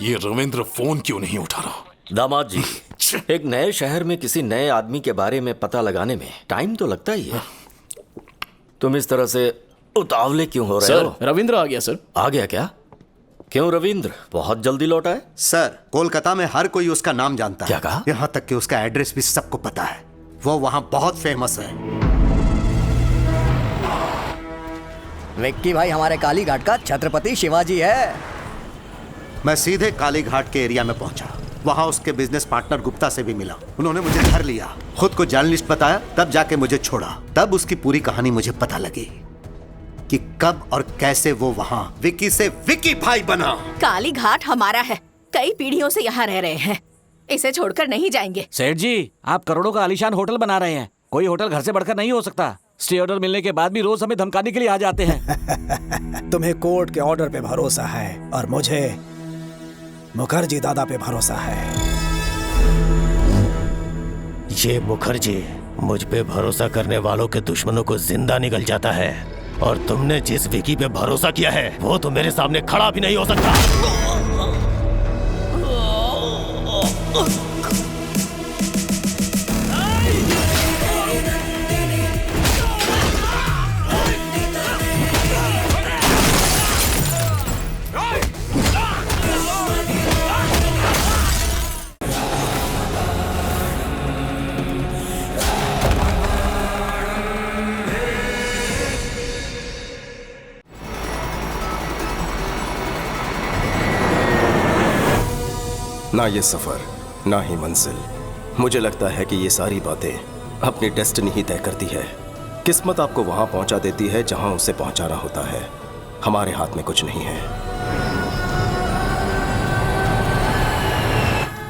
ये रविंद्र फोन क्यों नहीं उठा रहा? दामाद जी, एक नए शहर में किसी नए आदमी के बारे में पता लगाने में टाइम तो लगता ही है। तुम इस तरह से उतावले क्यों हो रहे हो? रविंद्र आ गया सर। आ गया क्या? क्यों रविंद्र बहुत जल्दी लौटा है? सर, कोलकाता में हर कोई उसका नाम जानता है। क्या कहा? यहाँ तक कि उसका एड्रेस भी सबको पता है। वो वहाँ बहुत फेमस है। विक्की भाई हमारे काली घाट का छत्रपति शिवाजी है। मैं सीधे काली घाट के एरिया में पहुंचा। वहाँ उसके बिजनेस पार्टनर गुप्ता से भी मिला। उन्होंने मुझे धर लिया, खुद को जर्नलिस्ट बताया, तब जाके मुझे छोड़ा। तब उसकी पूरी कहानी मुझे पता लगी कि कब और कैसे वो वहाँ विक्की से विक्की भाई बना। काली घाट हमारा है, कई पीढ़ियों से यहाँ रह रहे हैं, इसे छोड़कर नहीं जाएंगे। सेठ जी, आप करोड़ों का आलीशान होटल बना रहे हैं, कोई होटल घर से बढ़कर नहीं हो सकता। स्टे ऑर्डर मिलने के बाद भी रोज हमें धमकाने के लिए आ जाते हैं। तुम्हें कोर्ट के ऑर्डर पे भरोसा है और मुझे मुखर्जी दादा पे भरोसा है। ये मुखर्जी मुझ पे भरोसा करने वालों के दुश्मनों को जिंदा निगल जाता है, और तुमने जिस विकी पे भरोसा किया है वो तो मेरे सामने खड़ा भी नहीं हो सकता। ना ये सफर, ना ही मंजिल। मुझे लगता है कि ये सारी बातें अपनी डेस्टिनी ही तय करती है। किस्मत आपको वहां पहुंचा देती है जहां उसे पहुंचाना होता है। हमारे हाथ में कुछ नहीं है।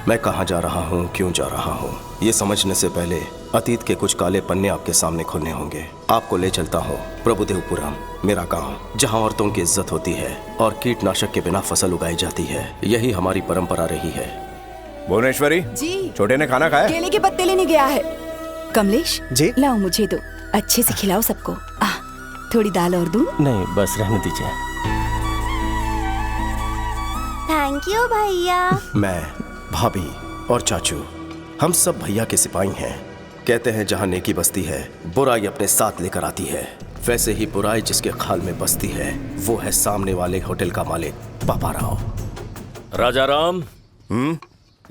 मैं कहां जा रहा हूं, क्यों जा रहा हूं, ये समझने से पहले अतीत के कुछ काले पन्ने आपके सामने खोलने होंगे। आपको ले चलता हूं प्रभुदेवपुरम, मेरा गांव, जहां औरतों की इज्जत होती है और कीटनाशक के बिना फसल उगाई जाती है। यही हमारी परंपरा रही है। भुवनेश्वरी जी, छोटे ने खाना खाया? केले के पत्ते लेने गया है। कमलेश जी, लाओ मुझे दो, अच्छे से खिलाओ सबको। थोड़ी दाल और दूं? नहीं, बस रहने दीजिए। थैंक यू भैया। मैं, भाभी और चाचू, हम सब भैया के सिपाही हैं। कहते हैं जहां नेकी बसती है बुराई अपने साथ लेकर आती है। वैसे ही बुराई जिसके खाल में बसती है वो है सामने वाले होटल का मालिक पापा राव। राजा राम,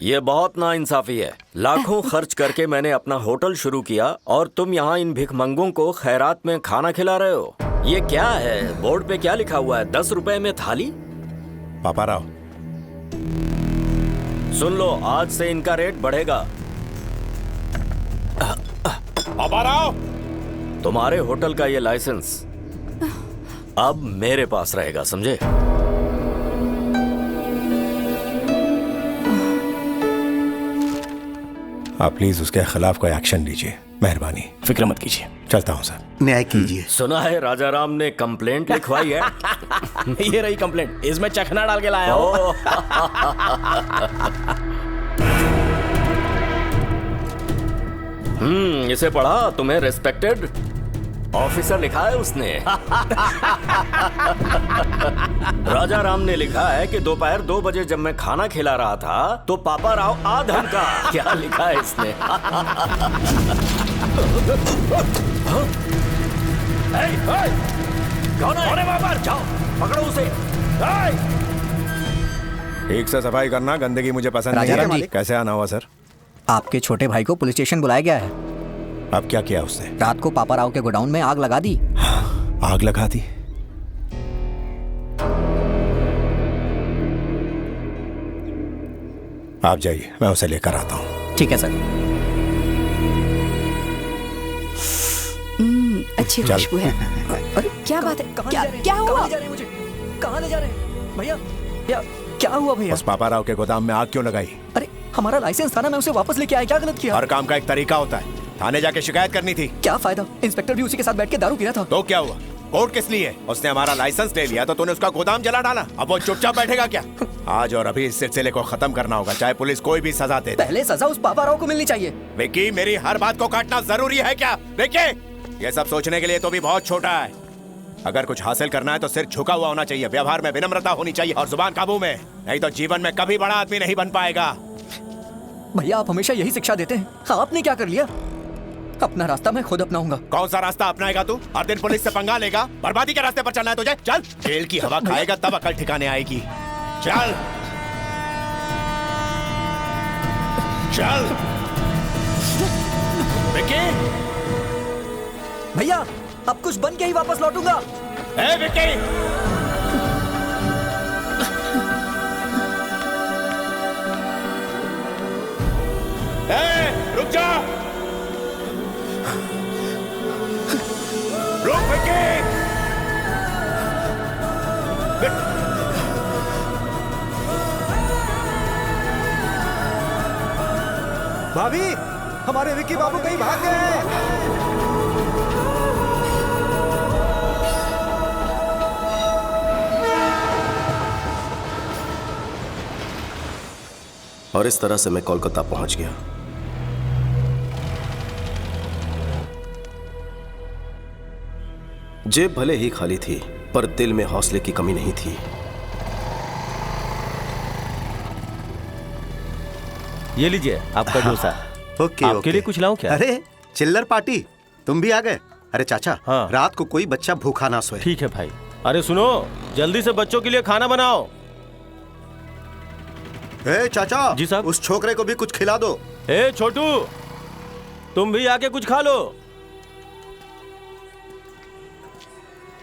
ये बहुत नाइंसाफी है। लाखों खर्च करके मैंने अपना होटल शुरू किया और तुम यहाँ इन भिखमंगों को खैरात में खाना खिला रहे हो। ये क्या है? बोर्ड पे क्या लिखा हुआ है? 10 रुपए में थाली? पापा राव, सुन लो, आज से इनका रेट बढ़ेगा। पापा राव, तुम्हारे होटल का ये लाइसेंस अब मेरे पास रहेगा, समझे? आप प्लीज उसके खिलाफ कोई एक्शन लीजिए, मेहरबानी। फिक्र मत कीजिए। चलता हूँ सर। न्याय कीजिए। सुना है राजा राम ने कंप्लेंट लिखवाई है। ये रही कंप्लेंट, इसमें चखना डाल के लाया हूं। इसे पढ़ा? तुम्हें रिस्पेक्टेड ऑफिसर लिखा है उसने। राजा राम ने लिखा है कि दोपहर 2 बजे जब मैं खाना खिला रहा था तो पापा राव आ धमका। क्या लिखा है इसने? कौन है वहाँ पर? जाओ पकड़ो उसे। ठीक से सफाई करना, गंदगी मुझे पसंद नहीं है। कैसे आना हुआ सर? आपके छोटे भाई को पुलिस स्टेशन बुलाया गया है। अब क्या किया उसने? रात को पापा राव के गोडाउन में आग लगा दी। आग लगा दी? आप जाइए, मैं उसे लेकर आता हूँ। ठीक है सर। अच्छी खुशबू है। अरे क्या बात है? क्या हुआ? कहाँ ले जा रहे हैं मुझे? कहाँ ले जा रहे हैं भैया? क्या हुआ भैया? उस पापा राव के गोदाम में आग क्यों लगाई? अरे हमारा लाइसेंस था ना, मैं उसे वापस लेके आया। क्या गलत किया? हर काम का एक तरीका होता है। थाने जाके शिकायत करनी थी। क्या फायदा? इंस्पेक्टर भी उसी के साथ बैठ के दारू पी रहा था। तो क्या हुआ? कोर्ट किस लिए? उसने हमारा लाइसेंस ले लिया तो तूने उसका गोदाम जला डाला। अब वो चुपचाप बैठेगा क्या? आज और अभी इस सिलसिले को खत्म करना होगा, चाहे पुलिस कोई भी सजा दे। पहले सजा उस पापा राव को मिलनी चाहिए। विकी, मेरी हर बात को काटना जरूरी है क्या? विकी, ये सब सोचने के लिए तो भी बहुत छोटा है। अगर कुछ हासिल करना है तो सिर झुका हुआ होना चाहिए, व्यवहार में विनम्रता होनी चाहिए और जुबान काबू में, नहीं तो जीवन में कभी बड़ा आदमी नहीं बन पाएगा। भैया आप हमेशा यही शिक्षा देते हैं, आपने क्या कर लिया? अपना रास्ता मैं खुद अपनाऊंगा। कौन सा रास्ता अपनाएगा तू? हर दिन पुलिस से पंगा लेगा? बर्बादी के रास्ते पर चलना है तुझे? चल, जेल की हवा खाएगा तब अकल ठिकाने आएगी। चल चल। विक्की, भैया अब कुछ बन के ही वापस लौटूंगा। ए विक्की, रुक जा, रुक विक्की। भाभी, हमारे विक्की बाबू कहीं भाग गए हैं। और इस तरह से मैं कोलकाता पहुंच गया। जेब भले ही खाली थी, पर दिल में हौसले की कमी नहीं थी। ये लीजिए आपका डोसा। ओके, आपके ओके। लिए कुछ लाऊं क्या? अरे चिल्लर पार्टी, तुम भी आ गए? अरे चाचा, हाँ। रात को कोई बच्चा भूखा ना सोए। ठीक है भाई। अरे सुनो, जल्दी से बच्चों के लिए खाना बनाओ। ए चाचा जी साहब। उस छोकरे को भी कुछ खिला दो। ए छोटू, तुम भी आके कुछ खा लो।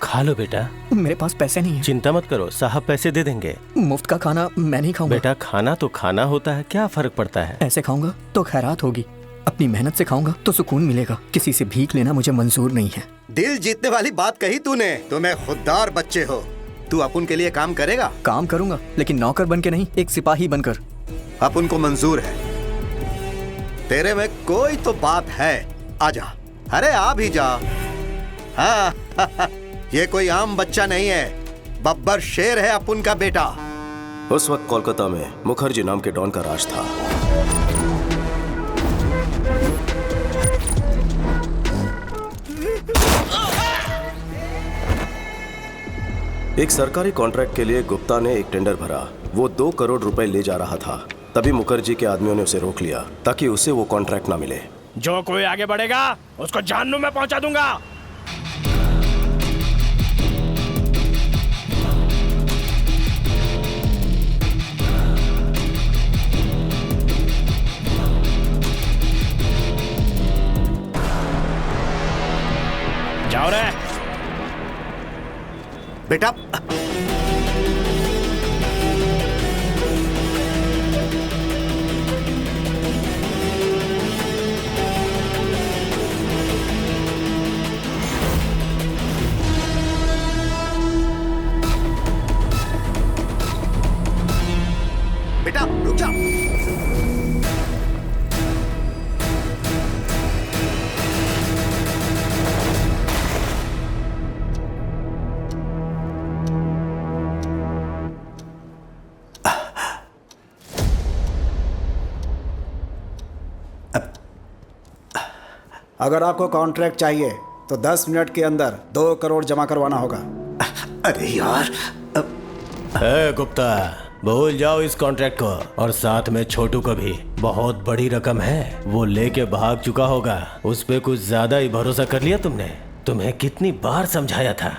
खा लो बेटा। मेरे पास पैसे नहीं है। चिंता मत करो, साहब पैसे दे देंगे। मुफ्त का खाना मैं नहीं खाऊंगा। बेटा खाना तो खाना होता है, क्या फर्क पड़ता है? ऐसे खाऊंगा तो खैरात होगी, अपनी मेहनत से खाऊंगा तो सुकून मिलेगा। किसी से भीख लेना मुझे मंजूर नहीं है। दिल जीतने वाली बात कही तूने। तुम्हें खुददार बच्चे हो। तू अपन के लिए काम करेगा? काम करूंगा, लेकिन नौकर बन के नहीं, एक सिपाही बनकर। अपन को मंजूर है। तेरे में कोई तो बात है, आजा। अरे आ भी जा। हाँ ये कोई आम बच्चा नहीं है, बब्बर शेर है अपन का बेटा। उस वक्त कोलकाता में मुखर्जी नाम के डॉन का राज था। एक सरकारी कॉन्ट्रैक्ट के लिए गुप्ता ने एक टेंडर भरा। वो 2 करोड़ रुपए ले जा रहा था। तभी मुखर्जी के आदमियों ने उसे रोक लिया ताकि उसे वो कॉन्ट्रैक्ट ना मिले। जो कोई आगे बढ़ेगा उसको जहन्नुम में पहुंचा दूंगा। जाओ रे बेटा। बेटा रुक जा। अगर आपको कॉन्ट्रैक्ट चाहिए तो 10 मिनट के अंदर 2 करोड़ जमा करवाना होगा। अरे यार। ए गुप्ता, भूल जाओ इस कॉन्ट्रैक्ट को, और साथ में छोटू को भी। बहुत बड़ी रकम है, वो लेके भाग चुका होगा। उस पे कुछ ज्यादा ही भरोसा कर लिया तुमने। तुम्हें कितनी बार समझाया था,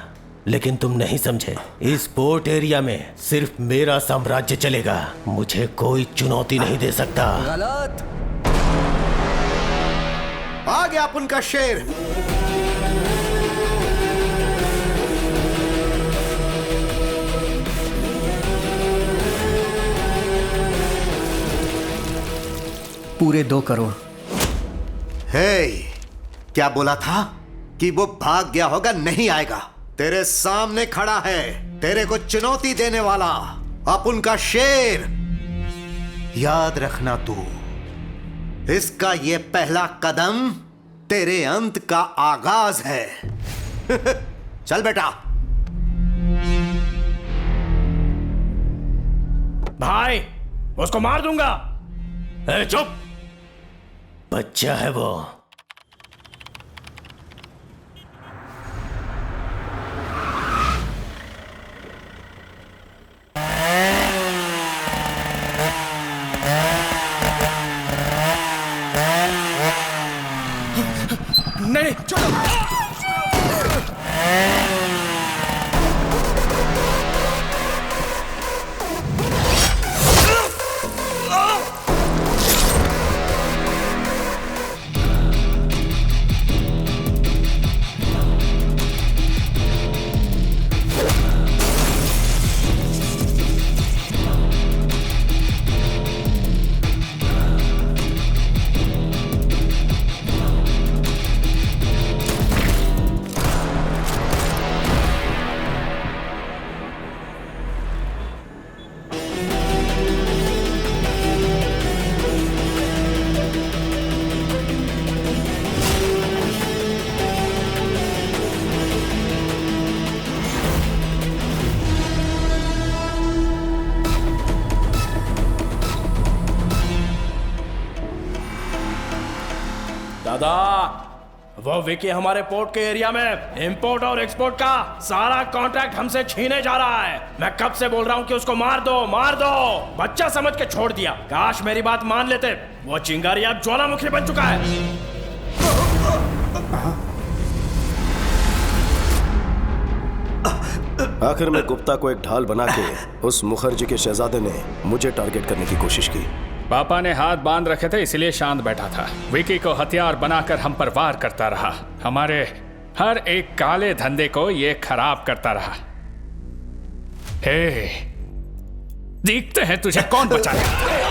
लेकिन तुम नहीं समझे। इस पोर्ट एरिया में सिर्फ मेरा साम्राज्य चलेगा, मुझे कोई चुनौती नहीं दे सकता। गलत। आ गया अपन का शेर। पूरे 2 करोड़। हे, क्या बोला था कि वो भाग गया होगा? नहीं आएगा। तेरे सामने खड़ा है, तेरे को चुनौती देने वाला, अपन का शेर। याद रखना तू, इसका ये पहला कदम तेरे अंत का आगाज है। चल बेटा। भाई उसको मार दूंगा। ए, चुप, बच्चा है वो। नहीं छोड़ो। दादा, वो विकी हमारे पोर्ट के एरिया में इंपोर्ट और एक्सपोर्ट का सारा कॉन्ट्रैक्ट हमसे छीने जा रहा है। मैं कब से बोल रहा हूँ कि उसको मार दो मार दो, बच्चा समझ के छोड़ दिया। काश मेरी बात मान लेते। वो चिंगारी अब ज्वालामुखी बन चुका है। आखिर में गुप्ता को एक ढाल बना के उस मुखर्जी के शहजादे ने मुझे टारगेट करने की कोशिश की। पापा ने हाथ बांध रखे थे इसलिए शांत बैठा था। विकी को हथियार बनाकर हम पर वार करता रहा। हमारे हर एक काले धंधे को ये खराब करता रहा। हे, देखते हैं तुझे कौन बचाएगा।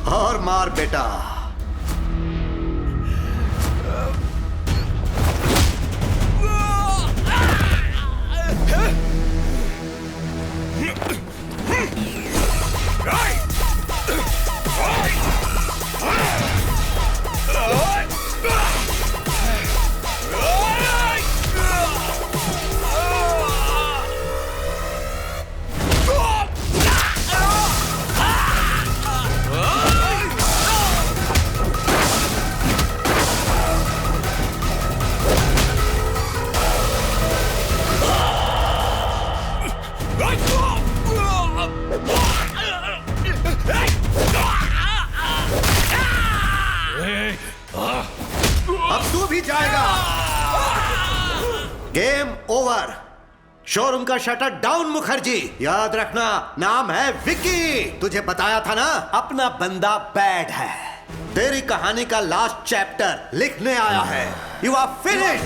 और मार बेटा। अब तू भी जाएगा। Game over. शोरूम का शटर डाउन मुखर्जी। याद रखना नाम है विकी। तुझे बताया था ना अपना बंदा बैड है। तेरी कहानी का लास्ट चैप्टर लिखने आया है। You are finished.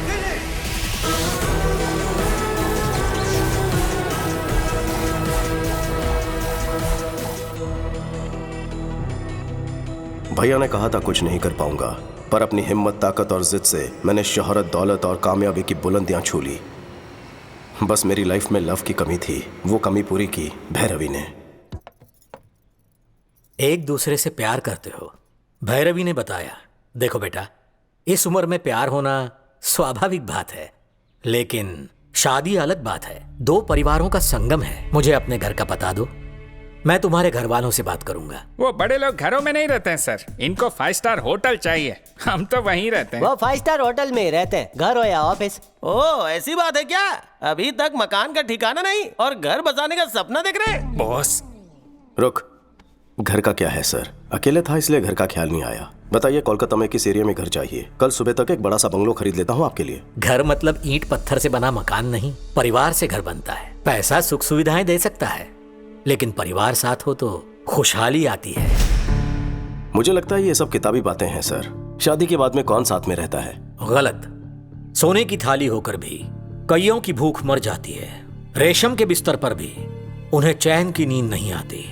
भैया ने कहा था कुछ नहीं कर पाऊंगा, पर अपनी हिम्मत, ताकत और जिद से मैंने शोहरत, दौलत और कामयाबी की बुलंदियां छू ली। बस मेरी लाइफ में लव की कमी थी, वो कमी पूरी की भैरवी ने। एक दूसरे से प्यार करते हो, भैरवी ने बताया। देखो बेटा, इस उम्र में प्यार होना स्वाभाविक बात है, लेकिन शादी अलग बात है। दो परिवारों का संगम है। मुझे अपने घर का पता दो, मैं तुम्हारे घर वालों से बात करूंगा। वो बड़े लोग घरों में नहीं रहते हैं सर, इनको 5 स्टार होटल चाहिए। हम तो वहीं रहते हैं। वो 5 स्टार होटल में ही रहते हैं, घर हो या ऑफिस। ओ ऐसी बात है क्या? अभी तक मकान का ठिकाना नहीं और घर बसाने का सपना देख रहे हैं? बॉस रुक, घर का क्या है सर? अकेले था इसलिए घर का ख्याल नहीं आया। बताइए कोलकाता में किस एरिया में घर चाहिए? कल सुबह तक एक बड़ा सा बंगलो खरीद लेता हूँ आपके लिए। घर मतलब ईंट पत्थर से बना मकान नहीं, परिवार से घर बनता है। पैसा सुख सुविधाएं दे सकता है, लेकिन परिवार साथ हो तो खुशहाली आती है। मुझे लगता है ये सब किताबी बातें हैं सर। शादी के बाद में कौन साथ में रहता है? गलत। सोने की थाली होकर भी कईयों की भूख मर जाती है। रेशम के बिस्तर पर भी उन्हें चैन की नींद नहीं आती।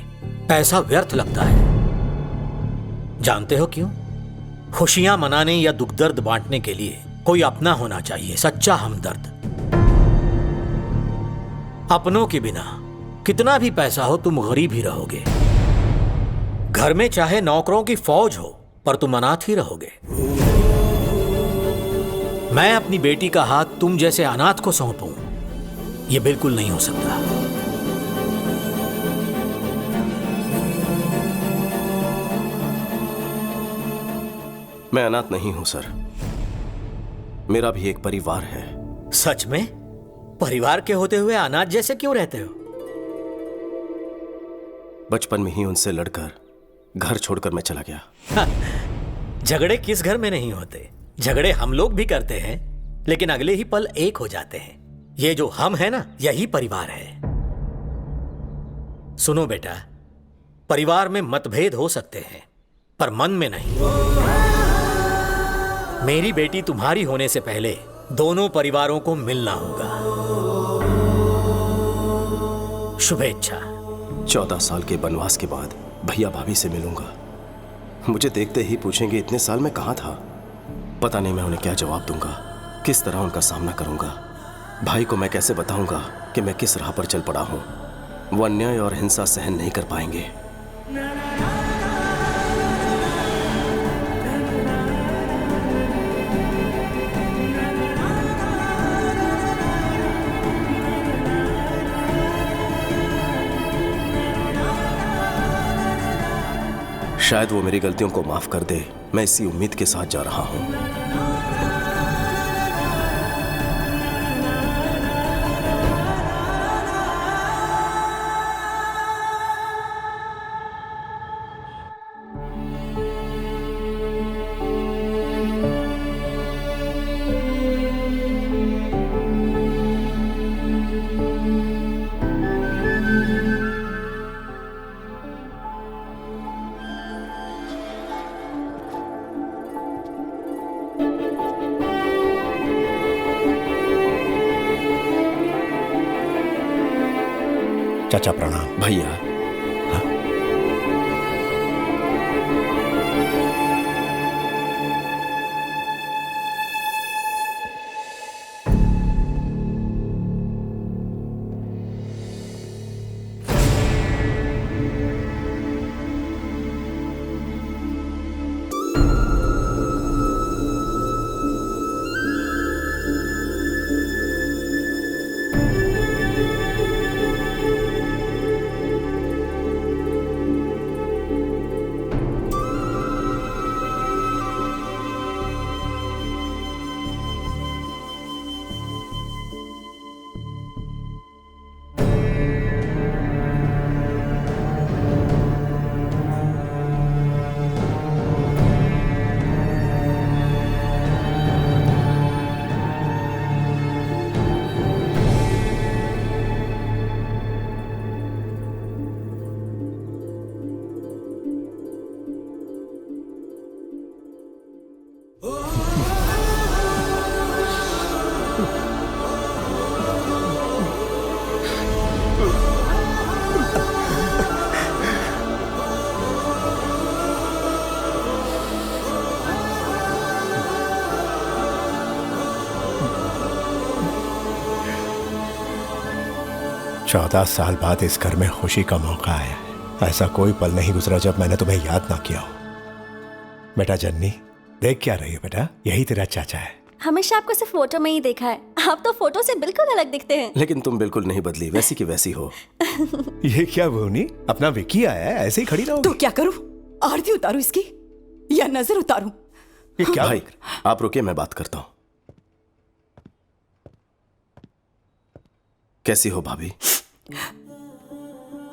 पैसा व्यर्थ लगता है। जानते हो क्यों? खुशियां मनाने या दुख दर्द बांटने के लिए कोई अपना होना चाहिए, सच्चा हमदर्द। अपनों के बिना कितना भी पैसा हो तुम गरीब ही रहोगे। घर में चाहे नौकरों की फौज हो पर तुम अनाथ ही रहोगे। मैं अपनी बेटी का हाथ तुम जैसे अनाथ को सौंपूं, यह बिल्कुल नहीं हो सकता। मैं अनाथ नहीं हूं सर, मेरा भी एक परिवार है। सच में? परिवार के होते हुए अनाथ जैसे क्यों रहते हो? बचपन में ही उनसे लड़कर घर छोड़कर मैं चला गया। झगड़े किस घर में नहीं होते? झगड़े हम लोग भी करते हैं, लेकिन अगले ही पल एक हो जाते हैं। ये जो हम है ना, यही परिवार है। सुनो बेटा, परिवार में मतभेद हो सकते हैं पर मन में नहीं। मेरी बेटी तुम्हारी होने से पहले दोनों परिवारों को मिलना होगा। शुभेच्छा। 14 साल के वनवास के बाद भैया भाभी से मिलूंगा। मुझे देखते ही पूछेंगे इतने साल में कहां था। पता नहीं मैं उन्हें क्या जवाब दूंगा, किस तरह उनका सामना करूंगा। भाई को मैं कैसे बताऊंगा कि मैं किस राह पर चल पड़ा हूं। वो अन्याय और हिंसा सहन नहीं कर पाएंगे। शायद वो मेरी गलतियों को माफ कर दे। मैं इसी उम्मीद के साथ जा रहा हूं। चाचा प्रणाम। भैया चौदह साल बाद इस घर में खुशी का मौका आया। ऐसा कोई पल नहीं गुजरा जब मैंने तुम्हें याद ना किया हो। बेटा जन्नी, देख क्या रही है बेटा? यही तेरा चाचा है। हमेशा आपको सिर्फ फोटो में ही देखा है। आप तो फोटो से बिल्कुल अलग दिखते हैं। लेकिन तुम बिल्कुल नहीं बदली, वैसी की वैसी हो। ये क्या भूनी, अपना विक्की आया है, ऐसे ही खड़ी रहो। तो क्या करूं, आरती उतारूं इसकी या नजर उतारूं? ये क्या भाई, आप रुकिए, मैं बात करता हूं। कैसी हो भाभी?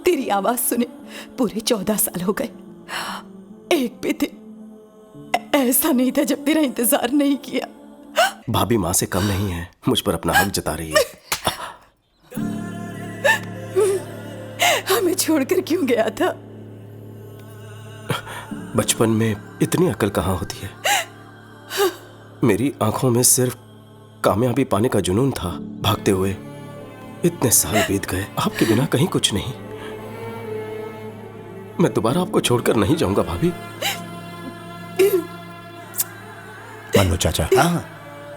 तेरी आवाज सुने पूरे 14 साल हो गए। एक भी दिन ऐसा नहीं था जब तेरा इंतजार नहीं किया। भाभी माँ से कम नहीं है, मुझ पर अपना हक जता रही है। हमें छोड़कर क्यों गया था? बचपन में इतनी अकल कहाँ होती है। मेरी आंखों में सिर्फ कामयाबी पाने का जुनून था। भागते हुए इतने साल बीत गए, आपके बिना कहीं कुछ नहीं। मैं दोबारा आपको छोड़कर नहीं जाऊंगा भाभी। मन्नू चाचा, हाँ,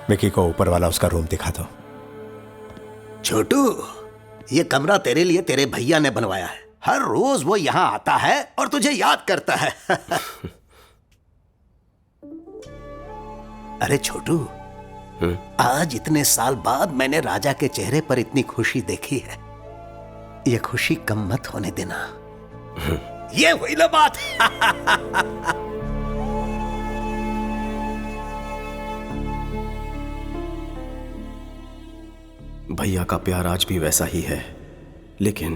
विक्की को ऊपर वाला उसका रूम दिखा दो। छोटू, ये कमरा तेरे लिए तेरे भैया ने बनवाया है। हर रोज वो यहाँ आता है और तुझे याद करता है। अरे छोटू, आज इतने साल बाद मैंने राजा के चेहरे पर इतनी खुशी देखी है। ये खुशी कम मत होने देना। ये हुई ना बात। भैया का प्यार आज भी वैसा ही है, लेकिन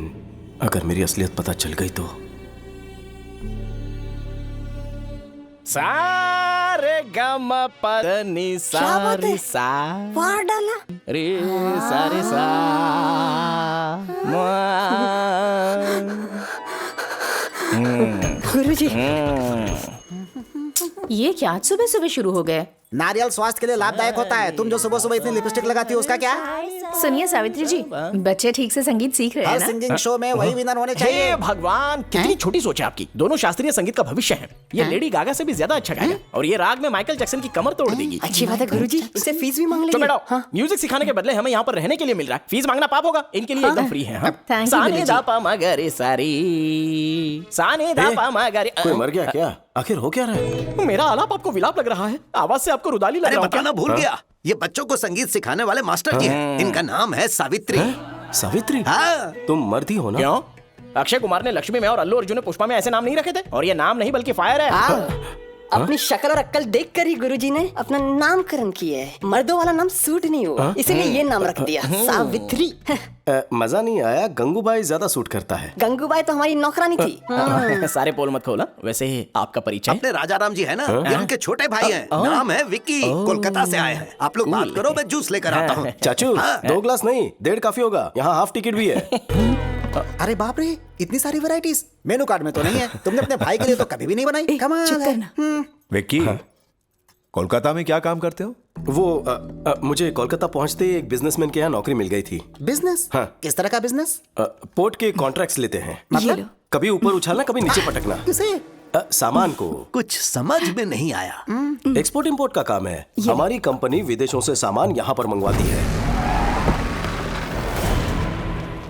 अगर मेरी असलियत पता चल गई तो। सारे गम पदनी सारी सा वाह डाला रे सारे सा गुरुजी, ये क्या आज सुबह सुबह शुरू हो गए? नारियल स्वास्थ्य के लिए लाभदायक होता है। तुम जो सुबह सुबह इतनी लिपस्टिक लगाती हो उसका क्या? सुनिए सावित्री जी, बच्चे ठीक से संगीत सीख रहे हैं हर ना? सिंगिंग शो में वही विनर होने चाहिए। हे भगवान, कितनी छोटी सोच है आपकी। दोनों शास्त्रीय संगीत का भविष्य है। ये लेडी गागा से भी ज्यादा अच्छा गाएगा और ये राग में माइकल जैक्सन की कमर तोड़ देगी। अच्छी बात है गुरुजी, इससे फीस भी मांग तो लेंगे। बैठो, म्यूजिक सिखाने के बदले हमें यहाँ पर रहने के लिए मिल रहा है। फीस मांगना पाप होगा। इनके लिए एकदम फ्री है। साने दा पा मा गा रे सारी, साने दा पा मा गा रे। कोई मर गया क्या? आखिर हो क्या रहा है? मेरा आलाप आपको विलाप लग रहा है। आवाज से आपको रुदाली लग रहा है। बताना भूल गया, ये बच्चों को संगीत सिखाने वाले मास्टर जी हैं। इनका नाम है सावित्री। सावित्री? हाँ। तुम मर्द ही हो ना? क्यों? अक्षय कुमार ने लक्ष्मी में और अल्लू अर्जुन ने पुष्पा में ऐसे नाम नहीं रखे थे? और ये नाम नहीं बल्कि फायर है। अपनी शक्ल और अक्ल देखकर ही गुरुजी ने अपना नामकरण किया है। मर्दों वाला नाम सूट नहीं हुआ, इसीलिए ये नाम रख दिया, सावित्री। मजा नहीं आया, गंगूबाई ज्यादा सूट करता है। गंगूबाई तो हमारी नौकरानी थी। सारे पोल मत खोला। वैसे आपका परिचय? अपने राजाराम जी है ना, ये उनके छोटे भाई हैं। नाम है विक्की, कोलकाता से आए हैं। आप लोग बात करो, मैं जूस लेकर आता हूँ। चाचू, 2 ग्लास नहीं, 1.5 काफी होगा। यहाँ हाफ टिकट भी है। अरे बाप रे, इतनी सारी वैरायटीज मेनू कार्ड में तो नहीं है। तुमने अपने भाई के लिए तो कभी भी नहीं बनाई। कमाल है। विक्की, कोलकाता में क्या काम करते हो? वो मुझे कोलकाता पहुंचते ही एक बिजनेसमैन के यहाँ नौकरी मिल गई थी। बिजनेस? हाँ। किस तरह का बिजनेस? पोर्ट के कॉन्ट्रैक्ट्स लेते हैं। मतलब? कभी ऊपर उछालना, कभी नीचे पटकना। किसे? सामान को। कुछ समझ में नहीं आया। एक्सपोर्ट इंपोर्ट का काम है। हमारी कंपनी विदेशों से सामान यहाँ पर मंगवाती है।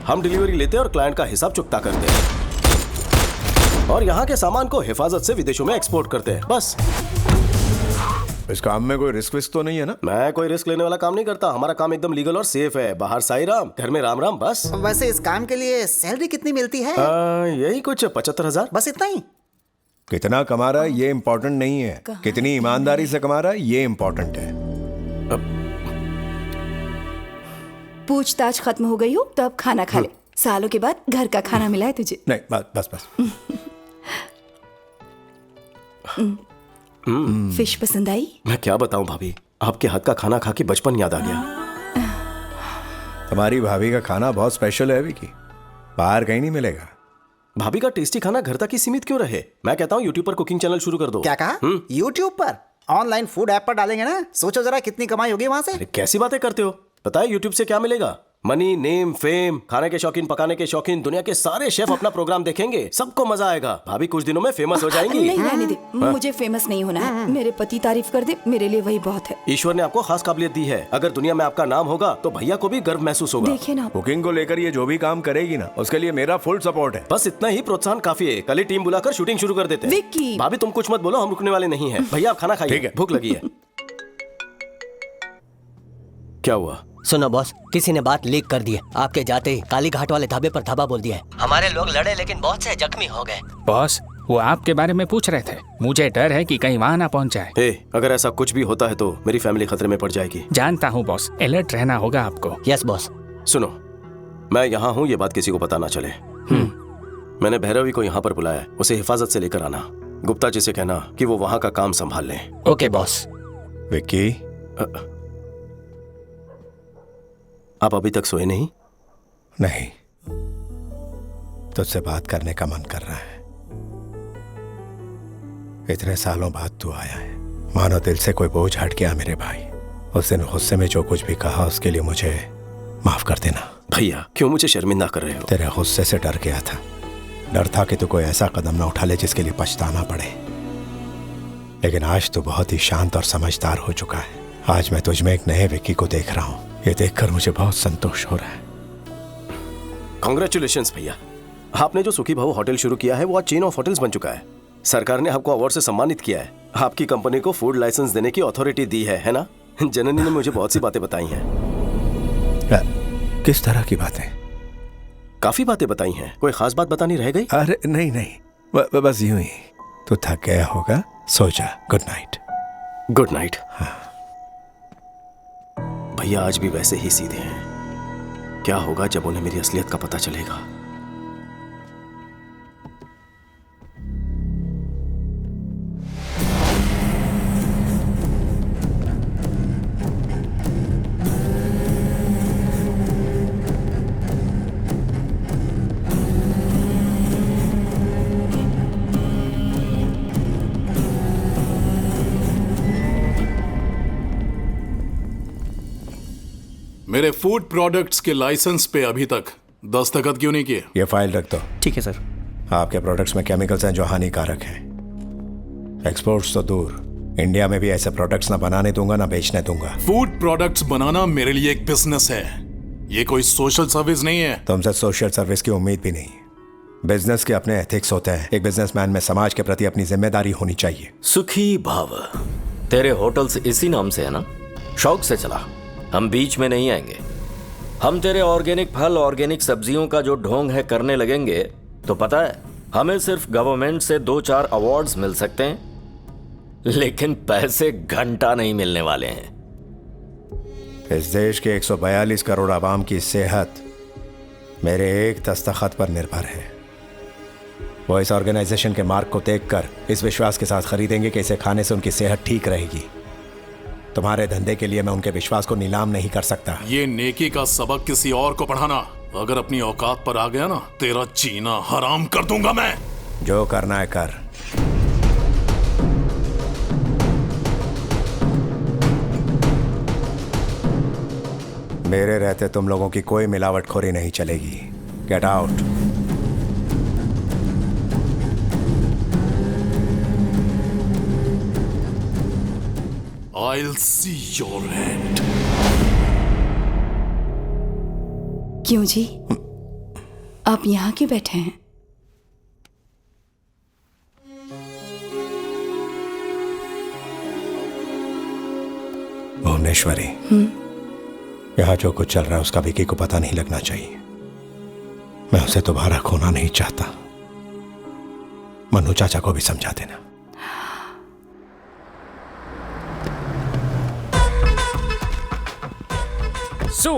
हम डिलीवरी लेते हैं और क्लाइंट का हिसाब चुकता करते हैं और यहाँ के सामान को हिफाजत से विदेशों में एक्सपोर्ट करते हैं। बस। इस काम में कोई रिस्क तो नहीं है ना? मैं कोई रिस्क लेने वाला काम नहीं करता। हमारा काम एकदम लीगल और सेफ है। बाहर साई राम, घर में राम राम। बस। वैसे इस काम के लिए सैलरी कितनी मिलती है? यही कुछ 75,000। बस इतना ही? कितना कमा रहा है ये इम्पोर्टेंट नहीं है, कितनी ईमानदारी से कमा रहा है ये इम्पोर्टेंट है। पूछताछ खत्म हो गई हो तो अब खाना खा ले। सालों के बाद घर का खाना मिला है तुझे। नहीं, बस बस। फिश पसंद आई? मैं क्या बताऊं भाभी, आपके हाथ का खाना खा के बचपन याद आ गया। तुम्हारी भाभी का खाना बहुत स्पेशल है विकी, बाहर कहीं नहीं मिलेगा। भाभी का टेस्टी खाना घर तक ही सीमित क्यों रहे? मैं कहता हूँ यूट्यूब पर कुकिंग चैनल शुरू कर दो। क्या कहा? यूट्यूब पर? ऑनलाइन फूड ऐप पर डालेंगे ना, सोचो जरा कितनी कमाई होगी वहां से। कैसी बातें करते हो? पता है यूट्यूब से क्या मिलेगा? Money, name, fame. खाने के शौकीन, पकाने के शौकीन, दुनिया के सारे शेफ अपना प्रोग्राम देखेंगे। सबको मजा आएगा। भाभी कुछ दिनों में फेमस हो जाएंगी। नहीं रहने दे, मुझे फेमस नहीं होना है। मेरे पति तारीफ कर दे, मेरे लिए वही बहुत है। ईश्वर ने आपको खास काबिलियत दी है। अगर दुनिया में आपका नाम होगा तो भैया को भी गर्व महसूस होगा। देखिए ना, कुकिंग को लेकर ये जो भी काम करेगी ना, उसके लिए मेरा फुल सपोर्ट है। बस इतना ही प्रोत्साहन काफी है। कल ही टीम बुलाकर शूटिंग शुरू कर देते हैं। विक्की। भाभी तुम कुछ मत बोलो, हम रुकने वाले नहीं है। भैया आप खाना खाइए, भूख लगी है। क्या हुआ? सुनो बॉस, किसी ने बात लीक कर दी है। आपके जाते ही काली घाट वाले ढाबे पर धाबा बोल दिया है। हमारे लोग लड़े लेकिन बहुत से जख्मी हो गए। बॉस, वो आपके बारे में पूछ रहे थे। मुझे डर है कि कहीं वहाँ ना पहुँच जाए। अगर ऐसा कुछ भी होता है तो मेरी फैमिली खतरे में पड़ जाएगी। जानता हूँ बॉस, अलर्ट रहना होगा आपको। Yes boss. सुनो, मैं यहाँ हूँ, ये बात किसी को पता ना चले। मैंने भैरवी को यहाँ पर बुलाया, उसे हिफाजत से लेकर आना। गुप्ता जी से कहना कि वो वहाँ का काम संभाल लें। Okay boss. विक्की, आप अभी तक सोए नहीं? नहीं, तुझसे बात करने का मन कर रहा है। इतने सालों बाद तू आया है, मानो दिल से कोई बोझ हट गया मेरे भाई। उस दिन गुस्से में जो कुछ भी कहा उसके लिए मुझे माफ कर देना। भैया, क्यों मुझे शर्मिंदा कर रहे हो? तेरे गुस्से से डर गया था। डर था कि तू कोई ऐसा कदम ना उठा ले जिसके लिए पछताना पड़े। लेकिन आज तू बहुत ही शांत और समझदार हो चुका है। आज मैं तुझ में एक नए विक्की को देख रहा हूँ। ये देखकर मुझे बहुत संतोष हो रहा है। कांग्रेचुलेशंस भैया, आपने जो सुखी भाऊ होटल शुरू किया है वो आज चेन ऑफ होटल्स बन चुका है। सरकार ने आपको अवार्ड से सम्मानित किया है। आपकी कंपनी को फूड लाइसेंस देने की अथॉरिटी दी है ना? जननी ने मुझे बहुत सी बातें बताई हैं। किस तरह की बातें? काफी बातें बताई हैं। कोई खास बात बतानी रह गई? अरे नहीं, बस यूं ही। तू थक गया होगा, सो जा। Good night. Good night. भैया आज भी वैसे ही सीधे हैं। क्या होगा जब उन्हें मेरी असलियत का पता चलेगा? मेरे फूड प्रोडक्ट्स के लाइसेंस पे अभी तक दस्तखत क्यों नहीं किए? ये फाइल रख दो। ठीक है सर। आपके प्रोडक्ट्स में केमिकल्स हैं जो हानिकारक हैं। एक्सपोर्ट्स तो दूर, इंडिया में भी ऐसे प्रोडक्ट्स ना बनाने दूंगा ना बेचने दूंगा। फूड प्रोडक्ट्स बनाना मेरे लिए एक बिजनेस है, ये कोई सोशल सर्विस नहीं है। तुमसे सोशल सर्विस की उम्मीद भी नहीं। बिजनेस के अपने एथिक्स होते हैं। एक बिजनेसमैन में समाज के प्रति अपनी जिम्मेदारी होनी चाहिए। सुखी भाव, तेरे होटल्स इसी नाम से है ना? शौक से चला, हम बीच में नहीं आएंगे। हम तेरे ऑर्गेनिक फल, ऑर्गेनिक सब्जियों का जो ढोंग है करने लगेंगे तो पता है हमें सिर्फ गवर्नमेंट से 2-4 अवार्ड्स मिल सकते हैं, लेकिन पैसे घंटा नहीं मिलने वाले हैं। इस देश के 142 करोड़ आवाम की सेहत मेरे एक दस्तखत पर निर्भर है। वो इस ऑर्गेनाइजेशन के मार्क को देखकर इस विश्वास के साथ खरीदेंगे कि इसे खाने से उनकी सेहत ठीक रहेगी। तुम्हारे धंधे के लिए मैं उनके विश्वास को नीलाम नहीं कर सकता। ये नेकी का सबक किसी और को पढ़ाना, अगर अपनी औकात पर आ गया ना, तेरा जीना हराम कर दूंगा मैं। जो करना है कर। मेरे रहते तुम लोगों की कोई मिलावटखोरी नहीं चलेगी। Get out. I'll see your end. क्यों जी, आप यहाँ क्यों बैठे हैं? भुवनेश्वरी, यहाँ जो कुछ चल रहा है उसका विकी को पता नहीं लगना चाहिए। मैं उसे दोबारा खोना नहीं चाहता। मनु चाचा को भी समझा देना।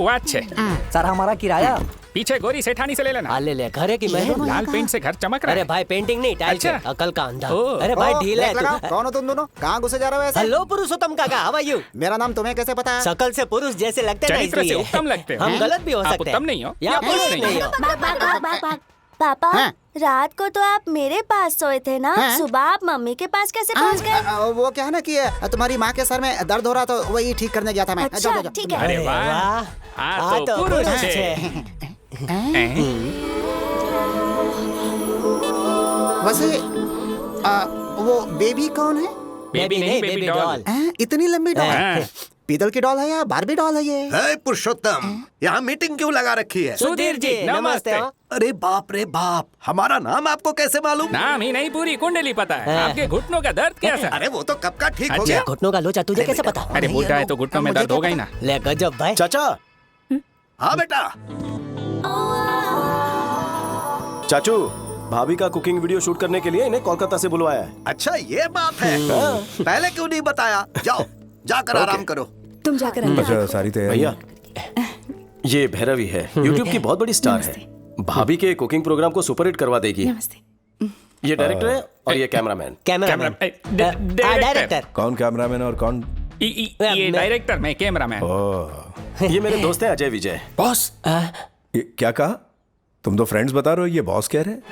अच्छे सर, हमारा किराया पीछे गोरी सेठानी से ले लेना। ले ले, घर है कि मैं? लाल पेंट से घर चमक रहा है। अरे भाई पेंटिंग नहीं, टाइल से। अकल का अंधा। अरे भाई ढील है तू। कौन हो तुम दोनों? कहाँ घुसे जा रहे हो ऐसे? हेलो पुरुषोत्तम काका, हाउ आर यू? मेरा नाम तुम्हें कैसे पता है? शकल से पुरुष जैसे लगते हैं, चरित्र से उत्तम लगते हो। हम गलत भी हो सकते हैं। आप उत्तम नहीं हो या पुरुष नहीं हो। पापा, रात को तो आप मेरे पास सोए थे ना? सुबह आप मम्मी के पास कैसे पहुंच गए? वो क्या है ना कि तुम्हारी माँ के सर में दर्द हो रहा तो वही ठीक करने गया था मैं। अच्छा, ठीक है। अरे वाह, तो पुरुष है। वैसे वो बेबी कौन है? बेबी नहीं, बेबी डॉल। इतनी लंबी डॉल? पीतल की डॉल है या बारबी डॉल है ये? हे पुरुषोत्तम, यहाँ मीटिंग क्यों लगा रखी है? सुधीर जी नमस्ते। अरे बाप रे बाप, हमारा नाम आपको कैसे मालूम? नाम ही नहीं पूरी कुंडली पता है। आपके घुटनों का दर्द कैसा? अरे वो तो कब का ठीक हो गया। घुटनों का लोचा तुझे कैसे पता? अरे बूढ़ा है तो घुटनों में दर्द होगा ही ना। ले गजब भाई। चाचा। हाँ बेटा। चाचू, भाभी का कुकिंग वीडियो शूट करने के लिए इन्हें कोलकाता से बुलवाया है। अच्छा ये बात है। पहले क्यों नहीं बताया? जाओ जाकर आराम करो। तुम जाकर अच्छा सारी तैयारी। भैया, ये भैरवी है, यूट्यूब की बहुत बड़ी स्टार है। भाभी के कुकिंग प्रोग्राम को सुपरहिट करवा देगी। ये डायरेक्टर है और ये कैमरामैन। डायरेक्टर। कौन कैमरामैन और कौन? ये डायरेक्टर, मैं कैमरामैन। ये मेरे दोस्त हैं अजय विजय। बॉस। क्या कहा? तुम तो फ्रेंड्स बता रहे हो, ये बॉस कह रहे हैं?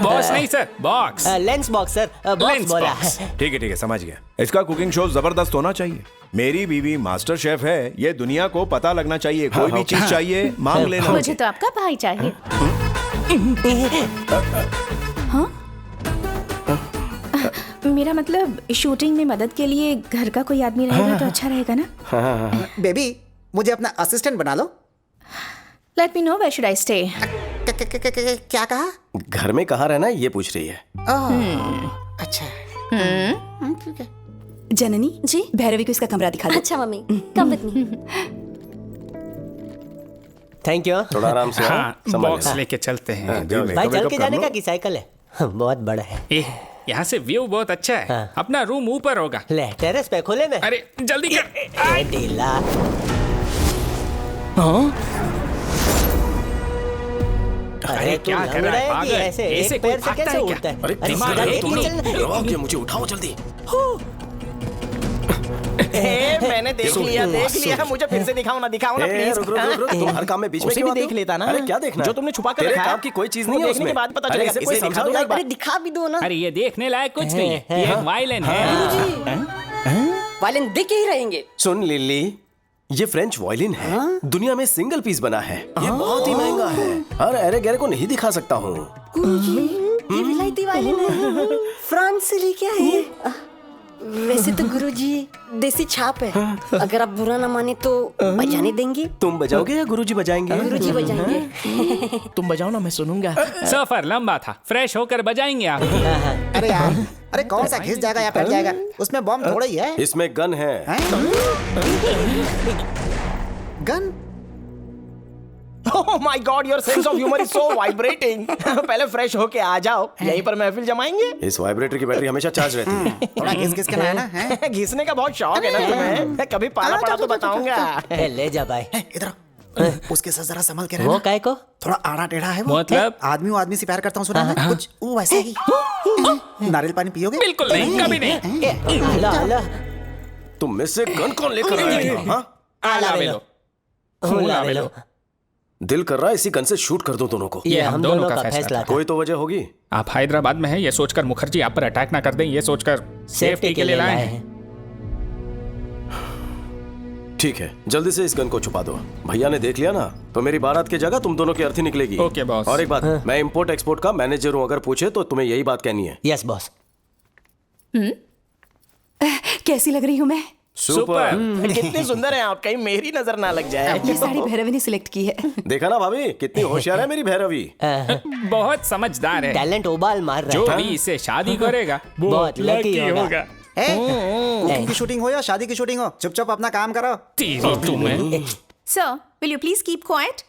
बॉस नहीं sir, box. Lens box sir, box बोला। ठीक है समझ गया। इसका कुकिंग शो जबरदस्त होना चाहिए। मेरी बीवी मास्टर शेफ है, ये दुनिया को पता लगना चाहिए। कोई भी चीज चाहिए मांग लेना। मुझे तो आपका भाई चाहिए। हाँ? मेरा मतलब शूटिंग में मदद के लिए घर का कोई आदमी रहेगा तो अच्छा रहेगा ना। बेबी, मुझे अपना असिस्टेंट बना लो। Let me know where should I stay. क्या कहा? घर में कहाँ रहना है ये पूछ रही है। अच्छा। ठीक है। जननी जी, भैरवी को इसका कमरा दिखा दो। अच्छा mummy, come with me. Thank you. थोड़ा आराम से। बॉक्स लेके चलते हैं। भाई चल के जाने का की साइकिल है? बहुत बड़ा है। यहाँ से व्यू बहुत अच्छा है। अपना रूम ऊपर होगा। ले टेरेस पे खोले में। अरे जल्दी कर। ढीला। अरे क्या कर रहा है पागल? ऐसे एक पैर से कैसे उठता है? अरे दिमाग है तुमने। मुझे उठाओ जल्दी। मैंने देख लिया। मुझे फिर से दिखाओ ना प्लीज। रुक, तुम हर काम में बीच में क्यों देख लेता ना। अरे क्या देखना? जो तुमने छुपा कर तेरे रखा है। काम की कोई चीज नहीं है उसमें। देखने के बाद पता चलेगा। इसे समझाओ ना एक बार। अरे दिखा भी दो ना। अरे ये देखने लायक कुछ नहीं है। ये वायलिन है। वायलिन देख ही रहेंगे। सुन लिली, ये फ्रेंच वायलिन है। दुनिया में सिंगल पीस बना है। ये बहुत ही महंगा है। हर अरे गहरे को नहीं दिखा सकता हूँ। ये विलायती वायलिन है। फ्रांस से लेके आए हैं। वैसे तो गुरुजी देसी छाप है। अगर आप बुरा ना माने तो बजाने देंगे? तुम बजाओगे या गुरुजी बजाएंगे? गुरुजी बजाएंगे। तुम बजाओ ना, मैं सुनूंगा। सफर लंबा था, फ्रेश होकर बजाएंगे आप। अरे यार, अरे कौन सा घिस जाएगा या फट जाएगा? उसमें बम थोड़ा ही है। इसमें गन है। Gun? Oh my God, your sense of humor is so vibrating. पहले फ्रेश होके आ जाओ, यहीं पर महफिल जमाएंगे। इस वाइब्रेटर की बैटरी हमेशा चार्ज रहती है। थोड़ा घिस के लाया ना। घिसने का बहुत शौक है ना तुम्हें? कभी पाला पड़ा तो बताऊंगा। ले जा भाई। इधर उसके साथ जरा संभल के रहना। वो काय को? थोड़ा आड़ा टेढ़ा है वो। मतलब? आदमी से प्यार करता हूँ सुना है कुछ वो वैसे ही। नारियल पानी पियोगे? बिल्कुल नहीं, कभी नहीं। आला तुम में से गन कौन लेकर आया? आला वेलो। दिल कर रहा है इसी गन से शूट कर दो दोनों को। ये हम दोनों का फैसला था। कोई तो वजह होगी। आप हैदराबाद में हैं ये सोचकर मुखर्जी आप पर अटैक ना कर दें ये सोचकर सेफ्टी के लिए लाए हैं। ठीक है, जल्दी से इस गन को छुपा दो। भैया ने देख लिया ना तो मेरी बारात की जगह तुम दोनों की अर्थी निकलेगी। Okay boss. और एक बात, मैं इंपोर्ट एक्सपोर्ट का मैनेजर हूँ, अगर पूछे तो तुम्हें यही बात कहनी है। Yes boss. कैसी लग रही हूँ मैं? सुपर। कितनी सुंदर है आप, कहीं मेरी नजर ना लग जाए। ये साड़ी भैरवी ने सिलेक्ट की है। देखा ना भाभी, कितनी होशियार है मेरी भैरवी। बहुत समझदार है। टैलेंट उबाल मार रहा है। जो भी इससे शादी करेगा वो बहुत लकी होगा। कुकिंग की शूटिंग हो या शादी की शूटिंग हो, चुपचाप अपना काम करो। Sir, will you please keep quiet?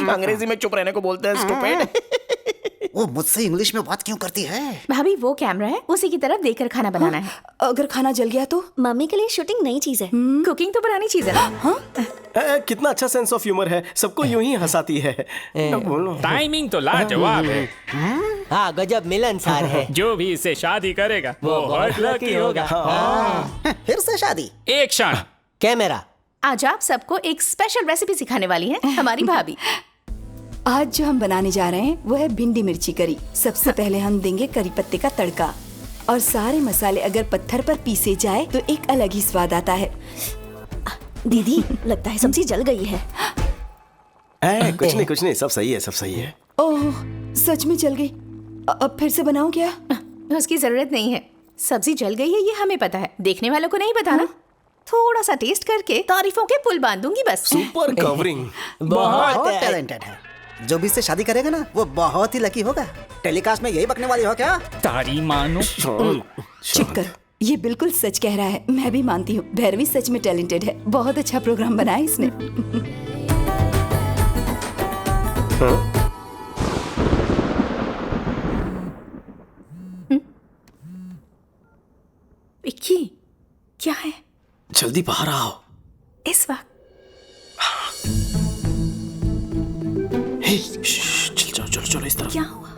अंग्रेजी में चुप रहने को बोलते हैं स्टूपिड। वो मुझसे इंग्लिश में बात क्यों करती है? भाभी वो कैमरा है, उसी की तरफ देखकर खाना बनाना है। अगर खाना जल गया तो? मम्मी के लिए शूटिंग नई चीज है। कुकिंग तो पुरानी चीज है ना। कितना अच्छा सेंस ऑफ ह्यूमर है, सबको यूं ही हंसाती है। टाइमिंग तो लाजवाब है। हाँ गजब मिलनसार है। जो भी इससे शादी करेगा वो बहुत लकी होगा। फिर से शादी? एक क्षण। कैमरा। आज आप सबको एक स्पेशल रेसिपी सिखाने वाली है हमारी भाभी। आज जो हम बनाने जा रहे हैं वो है भिंडी मिर्ची करी। सबसे पहले हम देंगे करी पत्ते का तड़का और सारे मसाले अगर पत्थर पर पीसे जाए तो एक अलग ही स्वाद आता है। दीदी लगता है सब्जी जल गई है। कुछ नहीं सब सही है, सब सही है। ओह सच में जल गई। अब फिर से बनाऊं क्या? उसकी जरूरत नहीं है, सब्जी जल गई है ये हमें पता है, देखने वालों को नहीं पता ना। थोड़ा सा टेस्ट करके तारीफों के पुल बांधूंगी बस। Super covering. बहुत टैलेंटेड है। जो भी इससे शादी करेगा ना वो बहुत ही लकी होगा। टेलीकास्ट में यही बकने वाली हो क्या? तारी मानो। चुप करो, ये बिल्कुल सच कह रहा है। मैं भी मानती हूँ भैरवी सच में टैलेंटेड है। बहुत अच्छा प्रोग्राम बनाया इसने। विक्की, क्या है? जल्दी बाहर आओ। इस वक्त? हे, चलो चलो चलो इस तरफ। क्या हुआ?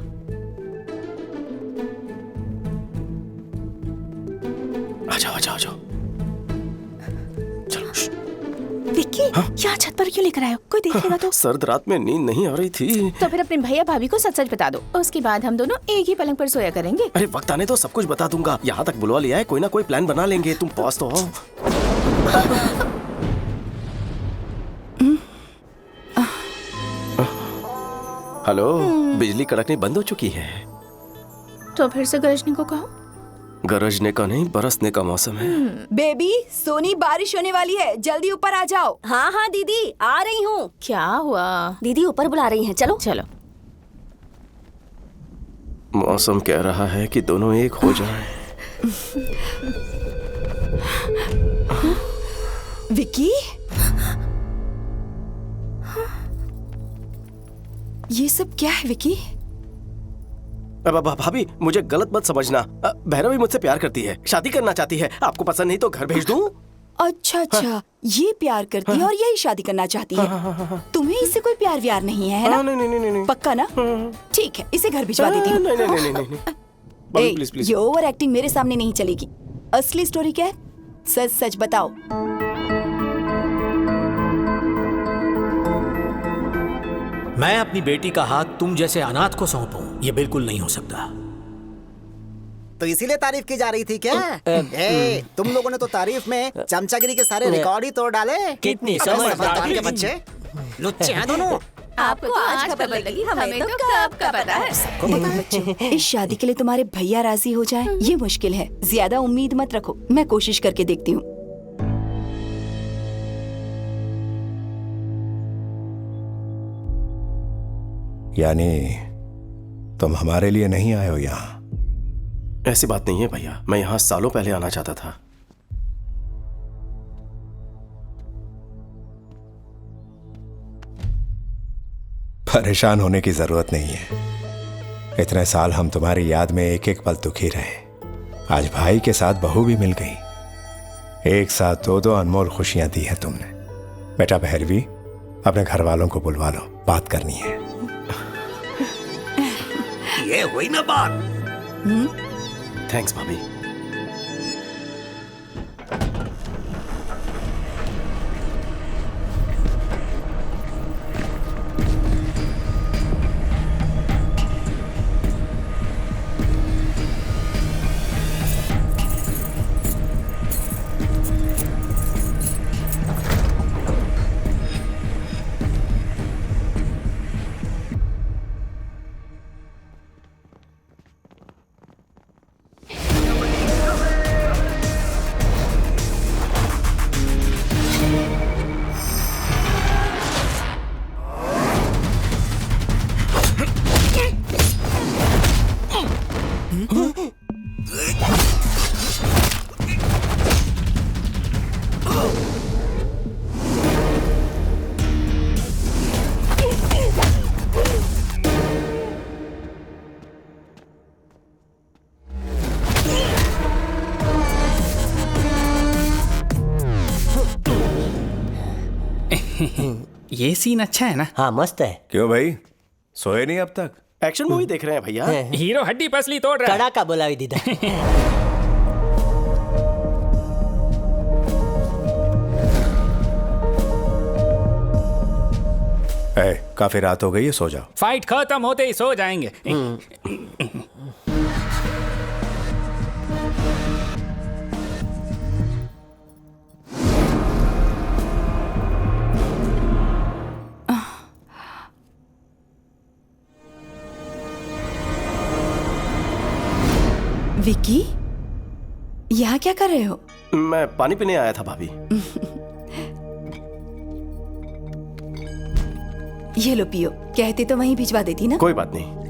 आ जाओ आ जाओ आ जाओ। चलो। विक्की, क्या छत पर क्यों लेकर आए हो? कोई देखेगा तो? सर्द रात में नींद नहीं आ रही थी। तो फिर अपने भैया भाभी को सच सच बता दो, उसके बाद हम दोनों एक ही पलंग पर सोया करेंगे। अरे वक्त आने तो सब कुछ बता दूंगा। यहाँ तक बुलवा लिया है, कोई ना कोई प्लान बना लेंगे। तुम पास तो हो। हेलो, बिजली कड़कनी बंद हो चुकी है। तो फिर से गरजने को कहो। गरजने का नहीं, बरसने का मौसम है। बेबी, सोनी बारिश होने वाली है, जल्दी ऊपर आ जाओ। हाँ हाँ दीदी, आ रही हूँ। क्या हुआ? दीदी ऊपर बुला रही हैं, चलो चलो। मौसम कह रहा है कि दोनों एक हो जाएं। विक्की, ये सब क्या है विक्की? भाभी मुझे गलत मत समझना। भैरवी मुझसे प्यार करती है, शादी करना चाहती है। आपको पसंद नहीं तो घर भेज दूं? अच्छा अच्छा, ये प्यार करती है और यही शादी करना चाहती है। तुम्हें इससे कोई प्यार व्यार नहीं है, है ना? नहीं। पक्का ना? ठीक है, इसे घर भिजवा देती हूँ। नहीं। प्लीज। ये ओवर एक्टिंग मेरे सामने नहीं चलेगी। असली स्टोरी क्या है? सच सच बताओ। मैं अपनी बेटी का हाथ तुम जैसे अनाथ को सौंपूं, ये बिल्कुल नहीं हो सकता। तो इसीलिए तारीफ की जा रही थी क्या? तुम लोगों ने तो तारीफ में चमचागिरी के सारे रिकॉर्ड ही तोड़ डाले। कितनी समझदार के बच्चे, लुच्चे हैं दोनों। आपको तो आज खबर लगी, हमें तो कब का पता है। बच्चों, इस शादी के लिए तुम्हारे भैया राजी हो जाएं, ये मुश्किल है। ज्यादा उम्मीद मत रखो, मैं कोशिश करके देखती हूँ। यानी तुम हमारे लिए नहीं आए हो यहाँ? ऐसी बात नहीं है भैया, मैं यहाँ सालों पहले आना चाहता था। परेशान होने की जरूरत नहीं है। इतने साल हम तुम्हारी याद में एक एक पल दुखी रहे। आज भाई के साथ बहू भी मिल गई। एक साथ दो अनमोल खुशियां दी है तुमने। बेटा भैरवी, अपने घर वालों को बुलवा लो, बात करनी है। ये हुई ना बात। थैंक्स भाभी। ये सीन अच्छा है ना? हाँ मस्त है। क्यों भाई, सोए नहीं अब तक? एक्शन मूवी देख रहे हैं भैया। हीरो हड्डी पसली तोड़ रहा है। कड़ाका बोला दीदा। काफी रात हो गई है, सो जाओ। फाइट खत्म होते ही सो जाएंगे। विक्की, यहाँ क्या कर रहे हो? मैं पानी पीने आया था भाभी। ये लो पियो, कहते तो वहीं भिजवा देती ना। कोई बात नहीं।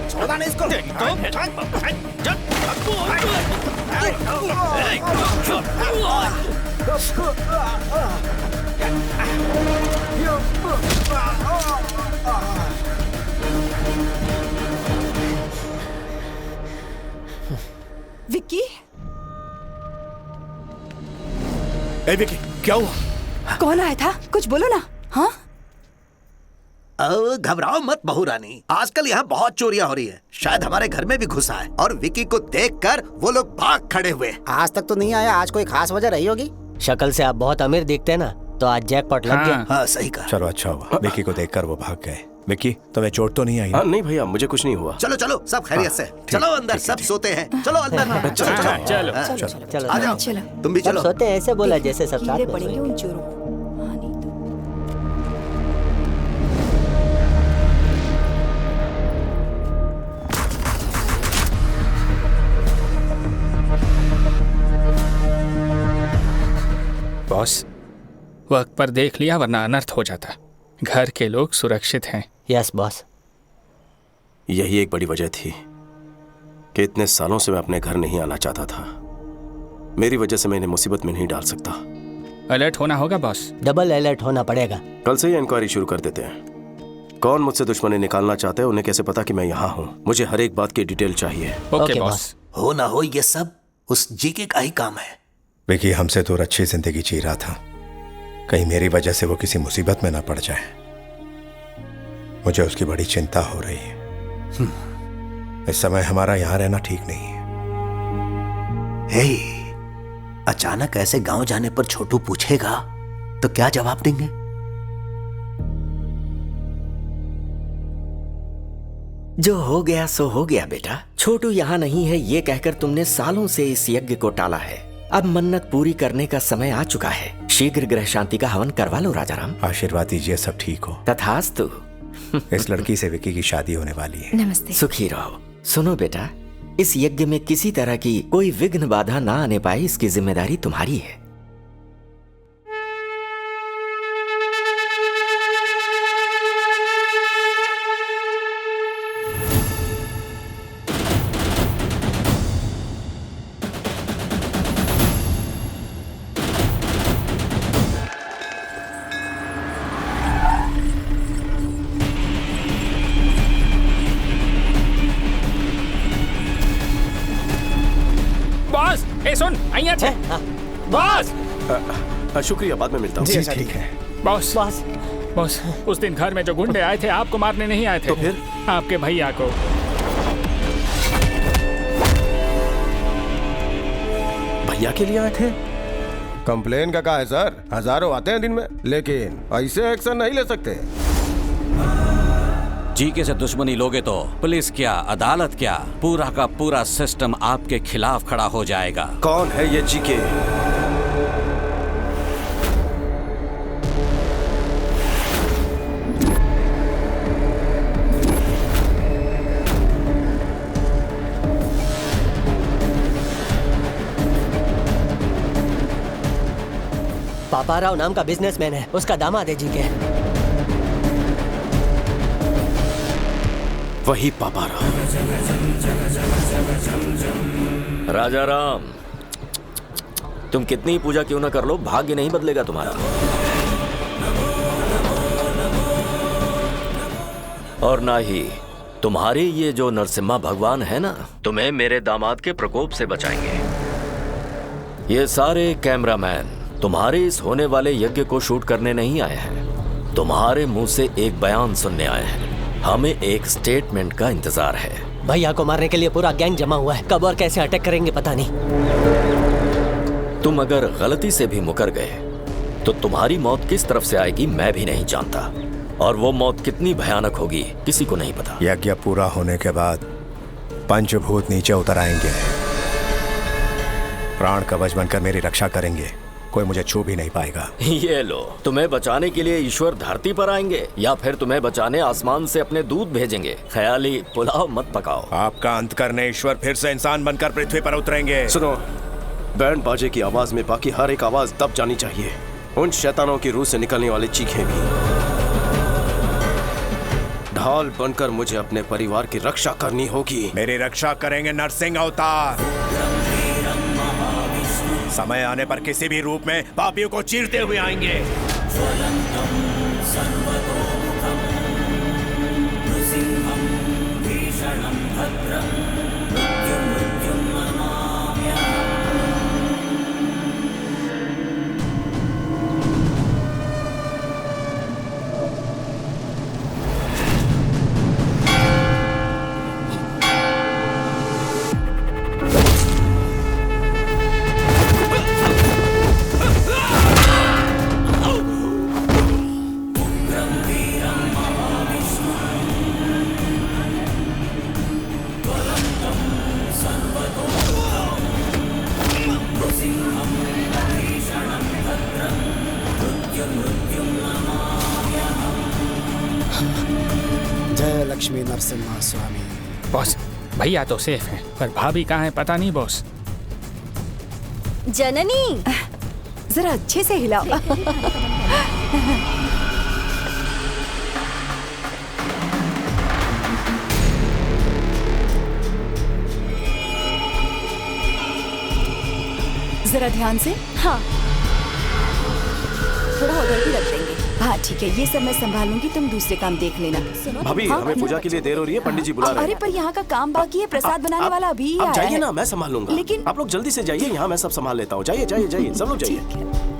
छोड़ा नहीं इसको। विक्की, ए विक्की, क्या हुआ? कौन आया था? कुछ बोलो ना। हाँ, घबराओ मत बहू रानी, आजकल यहाँ बहुत चोरियां हो रही है। शायद हमारे घर में भी घुसा है और विकी को देखकर वो लोग भाग खड़े हुए। आज तक तो नहीं आया, आज कोई खास वजह रही होगी। शक्ल से आप बहुत अमीर दिखते हैं ना, तो आज जैकपॉट लग गया। हाँ सही कहा। चलो अच्छा हुआ, विकी को देखकर वो भाग गए। विक्की, तुम्हें चोट तो नहीं आई? नहीं भैया, मुझे कुछ नहीं हुआ। चलो चलो, सब खैरियत से। चलो अंदर, सब सोते हैं। चलो अंदर। चलो आ जाओ, तुम भी चलो। सोते हैं ऐसे बोला जैसे सब साथ में पड़ेंगे उन चोरों को। बॉस, वक्त पर देख लिया वरना अनर्थ हो जाता। घर के लोग सुरक्षित हैं। Yes boss. यही एक बड़ी वजह थी कि इतने सालों से मैं अपने घर नहीं आना चाहता था। मेरी वजह से मैं इन्हें मुसीबत में नहीं डाल सकता। अलर्ट होना होगा बॉस। डबल अलर्ट होना पड़ेगा। कल से ही इंक्वायरी शुरू कर देते हैं। कौन मुझसे दुश्मनी निकालना चाहते हैं, उन्हें कैसे पता कि मैं यहाँ हूँ? मुझे हर एक बात की डिटेल चाहिए। Okay boss. हो ना हो, ये सब उस जीके का ही काम है। विकी हमसे दूर अच्छी जिंदगी जी रहा था, कहीं मेरी वजह से वो किसी मुसीबत में ना पड़ जाए। मुझे उसकी बड़ी चिंता हो रही है। इस समय हमारा यहाँ रहना ठीक नहीं है। हे, अचानक ऐसे गांव जाने पर छोटू पूछेगा तो क्या जवाब देंगे? जो हो गया सो हो गया बेटा। छोटू यहाँ नहीं है ये कहकर तुमने सालों से इस यज्ञ को टाला है। अब मन्नत पूरी करने का समय आ चुका है। शीघ्र ग्रह शांति का हवन करवा लो राजाराम। आशीर्वाद दीजिए सब ठीक हो। तथास्तु। इस लड़की से विकी की शादी होने वाली है। नमस्ते। सुखी रहो। सुनो बेटा, इस यज्ञ में किसी तरह की कोई विघ्न बाधा ना आने पाए, इसकी जिम्मेदारी तुम्हारी है। सुन, आइए थे। बॉस, शुक्रिया, बाद में मिलता हूँ। जी ठीक है। बॉस, बॉस, उस दिन घर में जो गुंडे आए थे आपको मारने नहीं आए थे। तो फिर? आपके भैया को। भैया के लिए आए थे? कंप्लेन का कहा है सर? हजारों आते हैं दिन में, लेकिन ऐसे एक्शन नहीं ले सकते। जीके से दुश्मनी लोगे तो पुलिस क्या, अदालत क्या, पूरा का पूरा सिस्टम आपके खिलाफ खड़ा हो जाएगा। कौन है ये जीके? पापाराव नाम का बिजनेसमैन है, उसका दामाद है जीके। वही पापाराव। राजाराम, तुम कितनी पूजा क्यों ना कर लो, भाग्य नहीं बदलेगा तुम्हारा। और ना ही तुम्हारे ये जो नरसिम्हा भगवान है ना, तुम्हें मेरे दामाद के प्रकोप से बचाएंगे। ये सारे कैमरामैन तुम्हारे इस होने वाले यज्ञ को शूट करने नहीं आए हैं, तुम्हारे मुंह से एक बयान सुनने आए हैं। हमें एक स्टेटमेंट का इंतजार है। भैया को मारने के लिए पूरा गैंग जमा हुआ है, कब और कैसे अटैक करेंगे पता नहीं। तुम अगर गलती से भी मुकर गए तो तुम्हारी मौत किस तरफ से आएगी मैं भी नहीं जानता, और वो मौत कितनी भयानक होगी किसी को नहीं पता। यज्ञ पूरा होने के बाद पंचभूत नीचे उतर आएंगे, प्राण कवच बनकर मेरी रक्षा करेंगे, कोई मुझे छू भी नहीं पाएगा। ये लो, तुम्हें बचाने के लिए ईश्वर धरती पर आएंगे या फिर तुम्हें बचाने आसमान से अपने दूत भेजेंगे। ख्याली पुलाव मत पकाओ। आपका अंत करने ईश्वर फिर से इंसान बनकर पृथ्वी पर उतरेंगे। सुनो, बैंड बाजे की आवाज में बाकी हर एक आवाज दब जानी चाहिए, उन शैतानों की रूह से निकलने वाली चीखें भी। ढाल बनकर मुझे अपने परिवार की रक्षा करनी होगी। मेरी रक्षा करेंगे नरसिंह अवतार। समय आने पर किसी भी रूप में पापियों को चीरते हुए आएंगे। जय लक्ष्मी नरसिम्हा स्वामी। बॉस, भैया तो सेफ हैं, पर भाभी कहाँ है पता नहीं बॉस। जननी, जरा अच्छे से हिलाओ। जरा ध्यान से। हाँ, थोड़ा उधर भी रख देंगे। हाँ ठीक है, ये सब मैं संभाल लूंगी, तुम दूसरे काम देख लेना। भाभी, हाँ, हमें पूजा के लिए देर हो रही है, पंडित जी बुला रहे हैं। अरे पर यहाँ का काम बाकी है, प्रसाद बनाने वाला अभी ही आप आया जाइए है। ना, मैं संभाल लूंगा। लेकिन आप लोग जल्दी से जाइए, यहाँ मैं सब संभाल लेता हूँ। जाइए जाइए जाइए, सब लोग जाइए।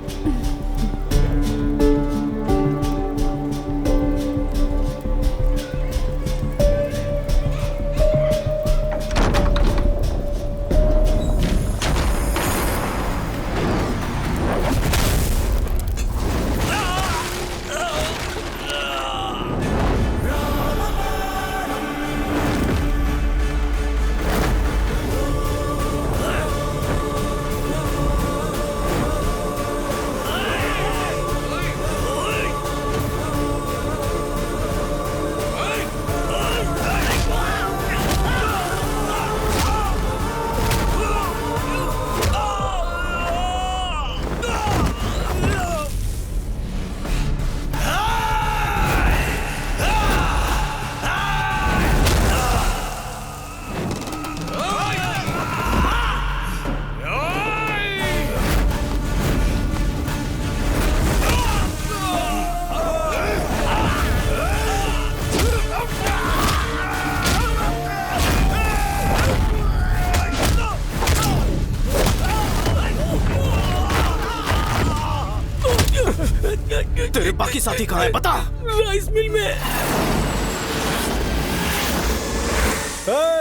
तेरे बाकी साथी कहाँ है बता। राइस मिल में।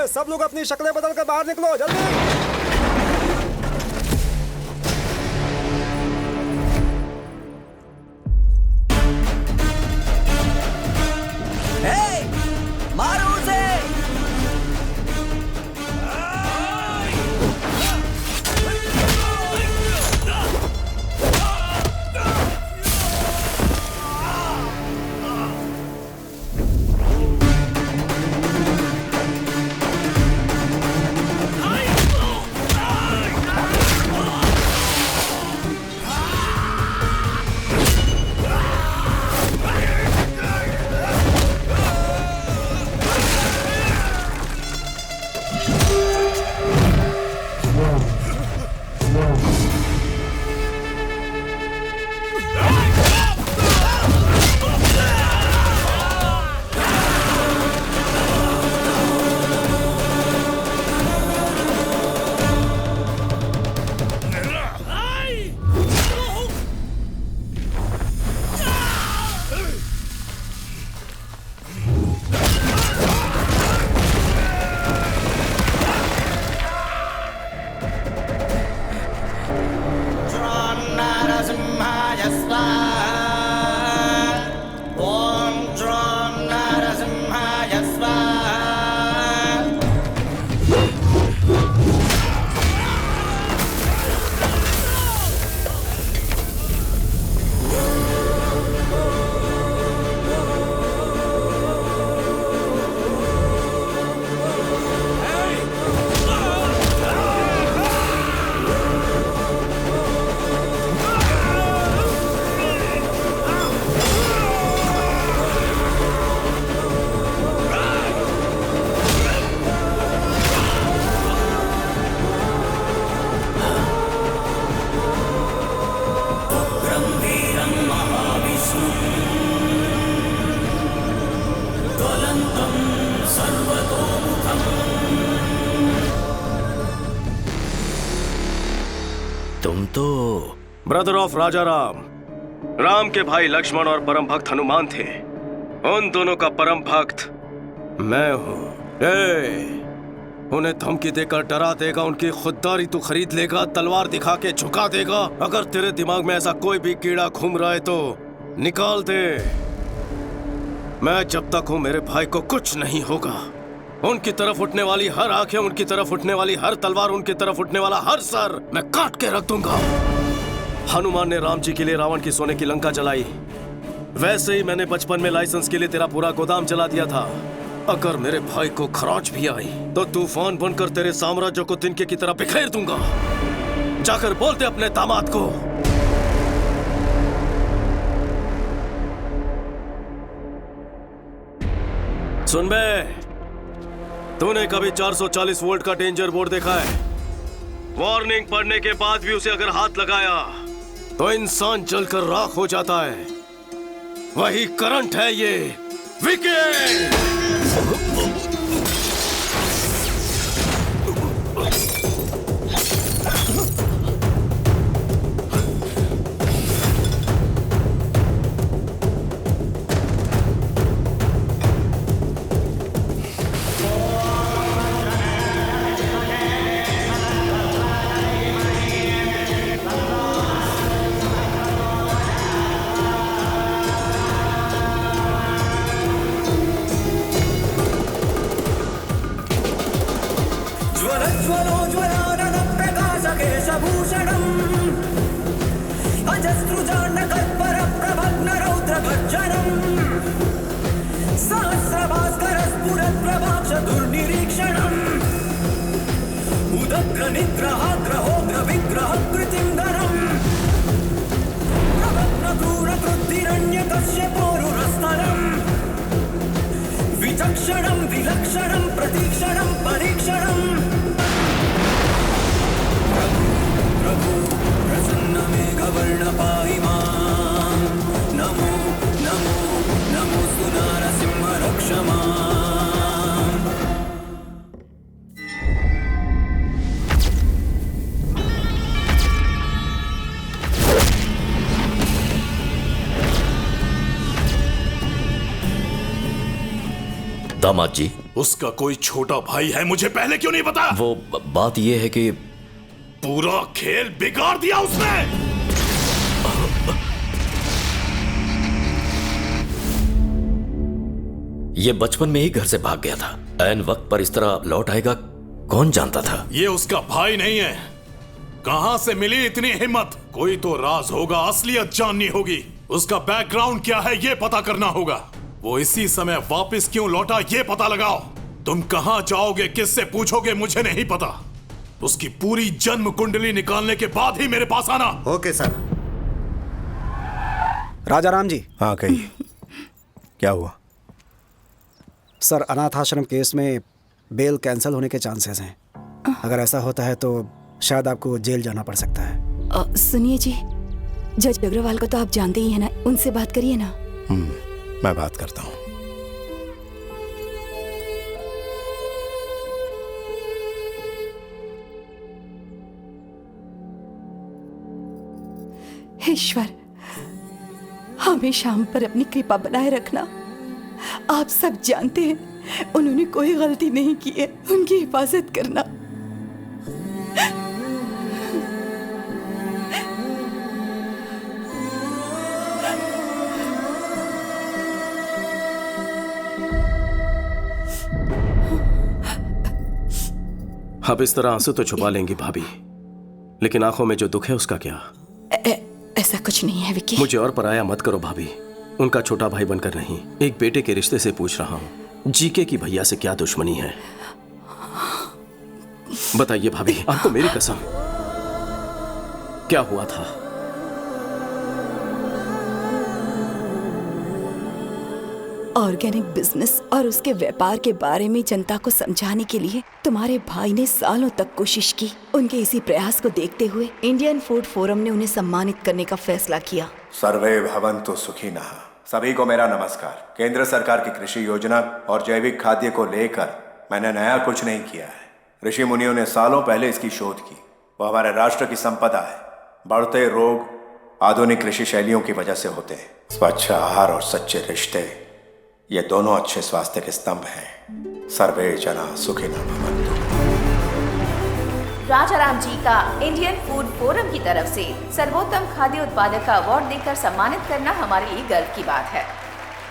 सब लोग अपनी शक्लें बदल कर बाहर निकलो जल्दी। मारो उसे। तुम तो ब्रदर ऑफ राजा राम, राम के भाई लक्ष्मण और परम भक्त हनुमान थे। उन दोनों का परम भक्त मैं हूँ। उन्हें धमकी देकर डरा देगा, उनकी खुददारी तू खरीद लेगा, तलवार दिखा के झुका देगा। अगर तेरे दिमाग में ऐसा कोई भी कीड़ा घूम रहा है तो निकाल दे। मैं जब तक हूँ मेरे भाई को कुछ नहीं होगा। उनकी तरफ उठने वाली हर आंखें, उनकी तरफ उठने वाली हर तलवार, उनकी तरफ उठने वाला हर सर मैं काट के रख दूंगा। हनुमान ने राम जी के लिए रावण की सोने की लंका जलाई, वैसे ही मैंने बचपन में लाइसेंस के लिए तेरा पूरा गोदाम जला दिया था। अगर मेरे भाई को खरोंच भी आई तो तूफान बनकर तेरे साम्राज्य को तिनके की तरह बिखेर दूंगा। जाकर बोलते अपने दामाद को। सुन बे, तूने कभी 440 वोल्ट का डेंजर बोर्ड देखा है? वार्निंग पढ़ने के बाद भी उसे अगर हाथ लगाया तो इंसान जलकर राख हो जाता है। वही करंट है ये, विकेट। विचक्षणं विलक्षणं प्रतीक्षणं परीक्षणं प्रभु प्रसन्न मेघवर्ण पाहि मां। नमो नमो नमोस्तु नारसिंह रक्ष मां। दामाद जी, उसका कोई छोटा भाई है, मुझे पहले क्यों नहीं बताया? वो बात ये है कि पूरा खेल बिगाड़ दिया उसने। ये बचपन में ही घर से भाग गया था। ऐन वक्त पर इस तरह लौट आएगा कौन जानता था। ये उसका भाई नहीं है। कहां से मिली इतनी हिम्मत? कोई तो राज होगा, असलियत जाननी होगी। उसका बैकग्राउंड क्या है ये पता करना होगा। वो इसी समय वापस क्यों लौटा ये पता लगाओ। तुम कहां जाओगे, किससे पूछोगे, मुझे नहीं पता। उसकी पूरी जन्म कुंडली निकालने के बाद ही मेरे पास आना। Okay sir. राजा राम जी। हाँ कहिए, क्या हुआ? सर, अनाथ आश्रम केस में बेल कैंसिल होने के चांसेस हैं। अगर ऐसा होता है तो शायद आपको जेल जाना पड़ सकता है। सुनिए जी, जज अग्रवाल को तो आप जानते ही हैं ना, उनसे बात करिए ना। मैं बात करता हूँ। ईश्वर, हमेशा हम पर अपनी कृपा बनाए रखना। आप सब जानते हैं उन्होंने कोई गलती नहीं की है, उनकी हिफाजत करना। अब इस तरह आंसू तो छुपा लेंगी भाभी, लेकिन आंखों में जो दुख है उसका क्या? ऐसा कुछ नहीं है विकी। मुझे और पराया मत करो भाभी। उनका छोटा भाई बनकर नहीं, एक बेटे के रिश्ते से पूछ रहा हूँ। जीके की भैया से क्या दुश्मनी है? बताइए भाभी, आपको मेरी कसम, क्या हुआ था? ऑर्गेनिक बिजनेस और उसके व्यापार के बारे में जनता को समझाने के लिए तुम्हारे भाई ने सालों तक कोशिश की। उनके इसी प्रयास को देखते हुए इंडियन फूड फोरम ने उन्हें सम्मानित करने का फैसला किया। सर्वे भवन्तु सुखिनः। सभी को मेरा नमस्कार। केंद्र सरकार की कृषि योजना और जैविक खाद्य को लेकर मैंने नया कुछ नहीं किया है। ऋषि मुनियों ने सालों पहले इसकी शोध की। वो हमारे राष्ट्र की संपदा है। बढ़ते रोग आधुनिक कृषि शैलियों की वजह से होते हैं। स्वच्छ आहार और सच्चे रिश्ते, ये दोनों अच्छे स्वास्थ्य के स्तंभ हैं। सर्वे जना सुखिनः भवन्तु। राजाराम जी का इंडियन फूड फोरम की तरफ से सर्वोत्तम खाद्य उत्पादक का अवार्ड देकर सम्मानित करना हमारे लिए गर्व की बात है।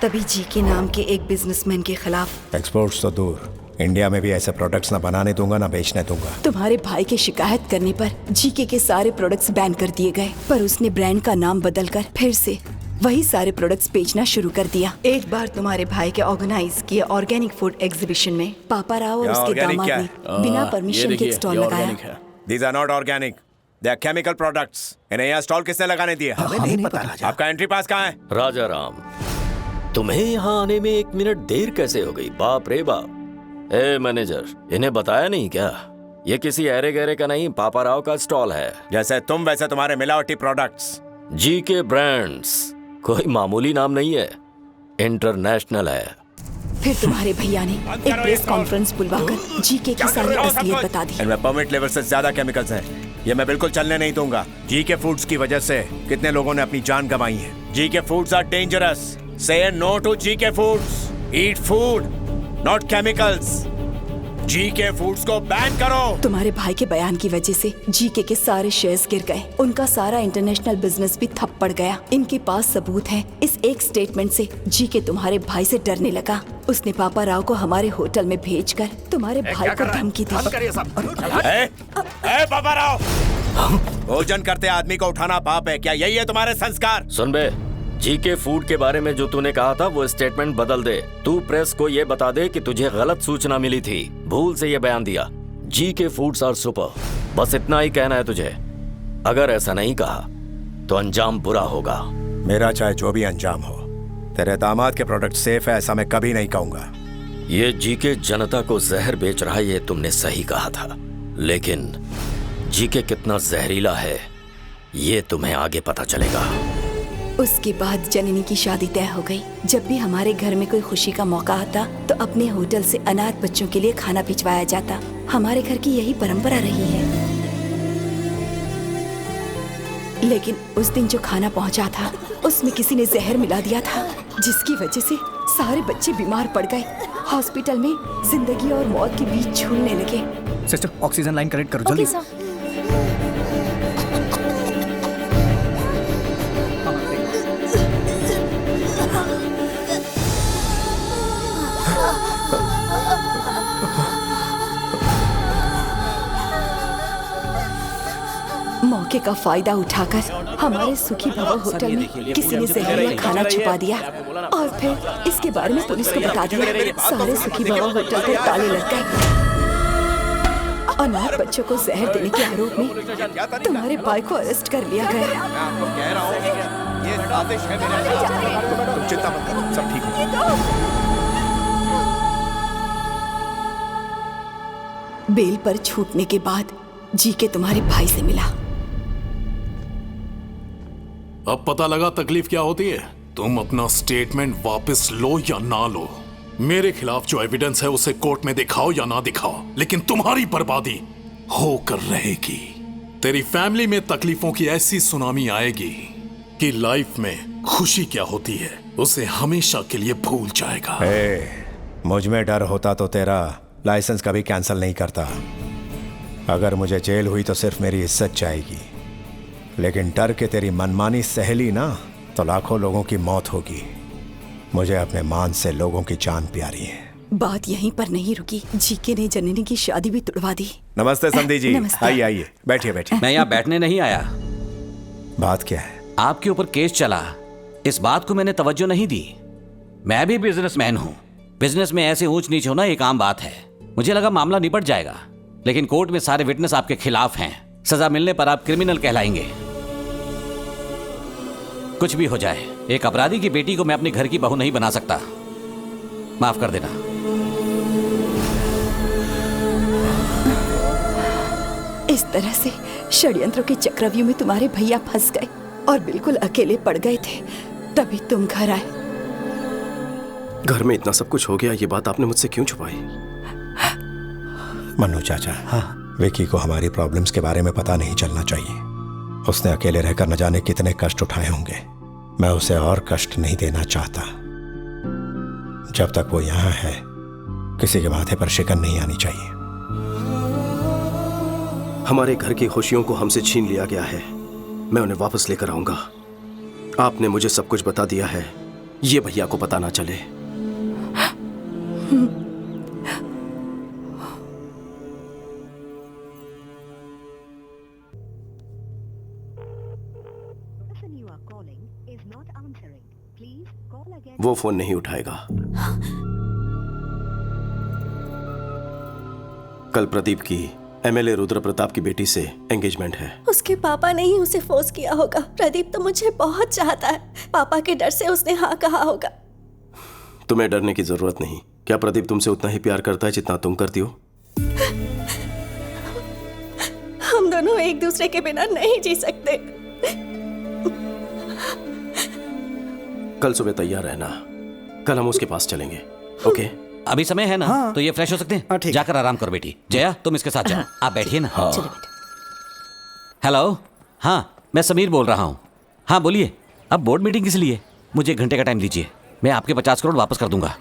तभी जी के नाम के एक बिजनेसमैन के खिलाफ एक्सपोर्ट्स तो दूर, इंडिया में भी ऐसे प्रोडक्ट्स ना बनाने दूंगा ना बेचने दूंगा। तुम्हारे भाई के शिकायत करने पर जीके के सारे प्रोडक्ट्स बैन कर दिए गए, पर उसने ब्रांड का नाम बदलकर फिर से वही सारे प्रोडक्ट्स बेचना शुरू कर दिया। एक बार तुम्हारे भाई के ऑर्गेनाइज किए ऑर्गेनिक फूड एग्जीबिशन में पापा राव और उसके दामाद ने बिना परमिशन के स्टॉल लगाया। These are not organic. They are chemical products. इन्हें यहाँ स्टॉल किसने लगाने दिया? हमें नहीं पता राजा। आपका एंट्री पास कहाँ है? राजा राम, तुम्हें यहाँ आने में 1 मिनट देर कैसे हो गई? बाप रे बाप। ए मैनेजर, इन्हें बताया नहीं क्या? ये किसी ऐरे गहरे का नहीं, पापा राव का स्टॉल है। जैसे तुम वैसे तुम्हारे मिलावटी प्रोडक्ट्स। जीके ब्रांड्स कोई मामूली नाम नहीं है, इंटरनेशनल है। फिर तुम्हारे भैया ने एक प्रेस कॉन्फ्रेंस बुलवाकर जीके की सारी असलियत बता दी। इनमें परमिट लेवल से ज्यादा केमिकल्स हैं। ये मैं बिल्कुल चलने नहीं दूंगा। जीके फूड्स की वजह से कितने लोगों ने अपनी जान गंवाई है। GK foods are dangerous. Say no to GK foods. Eat food not chemicals. GK foods को बैन करो। तुम्हारे भाई के बयान की वजह से जीके के सारे शेयर्स गिर गए। उनका सारा इंटरनेशनल बिजनेस भी ठप पड़ गया। इनके पास सबूत है। इस एक स्टेटमेंट से जीके तुम्हारे भाई से डरने लगा। उसने पापा राव को हमारे होटल में भेजकर तुम्हारे भाई को धमकी दी। पापा राव, भोजन करते आदमी को उठाना पाप है क्या? यही है तुम्हारे संस्कार? सुन बे, जीके फूड के बारे में जो तूने कहा था वो स्टेटमेंट बदल दे। तू प्रेस को ये बता दे कि तुझे गलत सूचना मिली थी, भूल से ये बयान दिया। जीके फूड्स आर सुपर, बस इतना ही कहना है तुझे। अगर ऐसा नहीं कहा तो अंजाम बुरा होगा। मेरा चाहे जो भी अंजाम हो, तेरे दामाद के प्रोडक्ट सेफ है ऐसा मैं कभी नहीं कहूंगा। ये जीके जनता को जहर बेच रहा है, ये तुमने सही कहा था, लेकिन जीके कितना जहरीला है ये तुम्हें आगे पता चलेगा। उसके बाद जननी की शादी तय हो गई। जब भी हमारे घर में कोई खुशी का मौका आता तो अपने होटल से अनाथ बच्चों के लिए खाना भिजवाया जाता। हमारे घर की यही परंपरा रही है। लेकिन उस दिन जो खाना पहुंचा था उसमें किसी ने जहर मिला दिया था, जिसकी वजह से सारे बच्चे बीमार पड़ गए। हॉस्पिटल में जिंदगी और मौत के बीच झूलने लगे। सिस्टर, ऑक्सीजन लाइन कनेक्ट करो जल्दी। मौके का फायदा उठाकर हमारे सुखी भवन होटल में किसी ने जहरीला खाना छुपा दिया और फिर इसके बारे में पुलिस को बता दिया। सारे सुखी भवन होटल पर ताले लग गए। अनाथ बच्चों को जहर देने के आरोप में तुम्हारे भाई को अरेस्ट कर लिया गया। चिंता मत करो, सब ठीक होगा। बेल पर छूटने के बाद जीके तुम्हारे भाई से मिला। अब पता लगा तकलीफ क्या होती है। तुम अपना स्टेटमेंट वापस लो या ना लो, मेरे खिलाफ जो एविडेंस है उसे कोर्ट में दिखाओ या ना दिखाओ, लेकिन तुम्हारी बर्बादी होकर रहेगी। तेरी फैमिली में तकलीफों की ऐसी सुनामी आएगी कि लाइफ में खुशी क्या होती है उसे हमेशा के लिए भूल जाएगा। मुझ में डर होता तो तेरा लाइसेंस कभी कैंसिल नहीं करता। अगर मुझे जेल हुई तो सिर्फ मेरी इज्जत जाएगी, लेकिन डर के तेरी मनमानी सहेली ना तो लाखों लोगों की मौत होगी। मुझे अपने मान से लोगों की जान प्यारी है। बात यहीं पर नहीं रुकी। जीके ने जननी की शादी भी तुड़वा दी। नमस्ते संधि जी। नमस्ते। आइए आइए, बैठिए बैठिए। मैं यहाँ बैठने नहीं आया। बात क्या है? आपके ऊपर केस चला, इस बात को मैंने तवज्जो नहीं दी। मैं भी बिजनेसमैन हूँ। बिजनेस में ऐसे ऊंच नीच होना एक आम बात है। मुझे लगा मामला निपट जाएगा, लेकिन कोर्ट में सारे विटनेस आपके खिलाफ हैं। सजा मिलने पर आप क्रिमिनल कहलाएंगे। कुछ भी हो जाए, एक अपराधी की बेटी को मैं अपने घर की बहू नहीं बना सकता। माफ कर देना। इस तरह से षड्यंत्रों के चक्रव्यूह में तुम्हारे भैया फंस गए और बिल्कुल अकेले पड़ गए थे। तभी तुम घर आए घर में इतना सब कुछ हो गया, ये बात आपने मुझसे क्यों छुपाई? मन्नू चाचा, हाँ, विकी को हमारी प्रॉब्लम्स के बारे में पता नहीं चलना चाहिए। उसने अकेले रहकर न जाने कितने कष्ट उठाए होंगे। मैं उसे और कष्ट नहीं देना चाहता। जब तक वो यहाँ है, किसी के माथे पर शिकन नहीं आनी चाहिए। हमारे घर की खुशियों को हमसे छीन लिया गया है। मैं उन्हें वापस लेकर आऊंगा। आपने मुझे सब कुछ बता दिया है, ये भैया को पता ना चले। वो फोन नहीं उठाएगा। कल प्रदीप की एमएलए रुद्र प्रताप की बेटी से एंगेजमेंट है। उसके पापा ने ही उसे फोर्स किया होगा। प्रदीप तो मुझे बहुत चाहता है। पापा के डर से उसने हाँ कहा होगा। तुम्हें डरने की जरूरत नहीं। क्या प्रदीप तुमसे उतना ही प्यार करता है जितना तुम करती हो? हम दोनों एक दूसरे के बिना नहीं जी सकते। कल सुबह तैयार रहना, कल हम उसके पास चलेंगे। ओके? अभी समय है ना? हाँ। तो ये फ्रेश हो सकते हैं? जाकर आराम करो बेटी। जया, तुम इसके साथ जाओ। आप बैठिए ना। हाँ। हेलो, हाँ, मैं समीर बोल रहा हूँ। हाँ बोलिए। अब बोर्ड मीटिंग किस लिए? मुझे 1 घंटे का टाइम दीजिए, मैं आपके 50 करोड़ वापस कर दूंगा।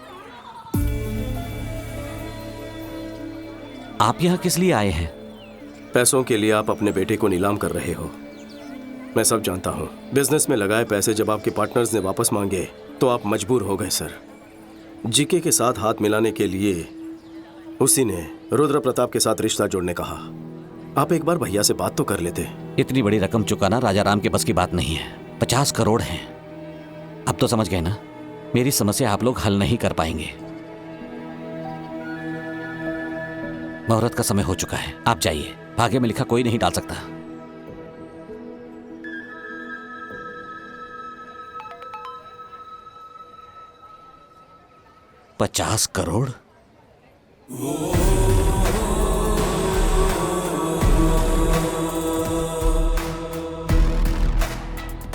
आप यहाँ किस लिए आए हैं? पैसों के लिए आप अपने बेटे को नीलाम कर रहे हो। मैं सब जानता हूँ। बिजनेस में लगाए पैसे जब आपके पार्टनर्स ने वापस मांगे तो आप मजबूर हो गए सर। जीके के साथ हाथ मिलाने के लिए उसी ने रुद्र प्रताप के साथ रिश्ता जोड़ने कहा। आप एक बार भैया से बात तो कर लेते। इतनी बड़ी रकम चुकाना राजा राम के बस की बात नहीं है। 50 करोड़ हैं। अब तो समझ गए ना, मेरी समस्या आप लोग हल नहीं कर पाएंगे। मुहूर्त का समय हो चुका है, आप जाइए। भाग्य में लिखा कोई नहीं डाल सकता। $50 करोड़?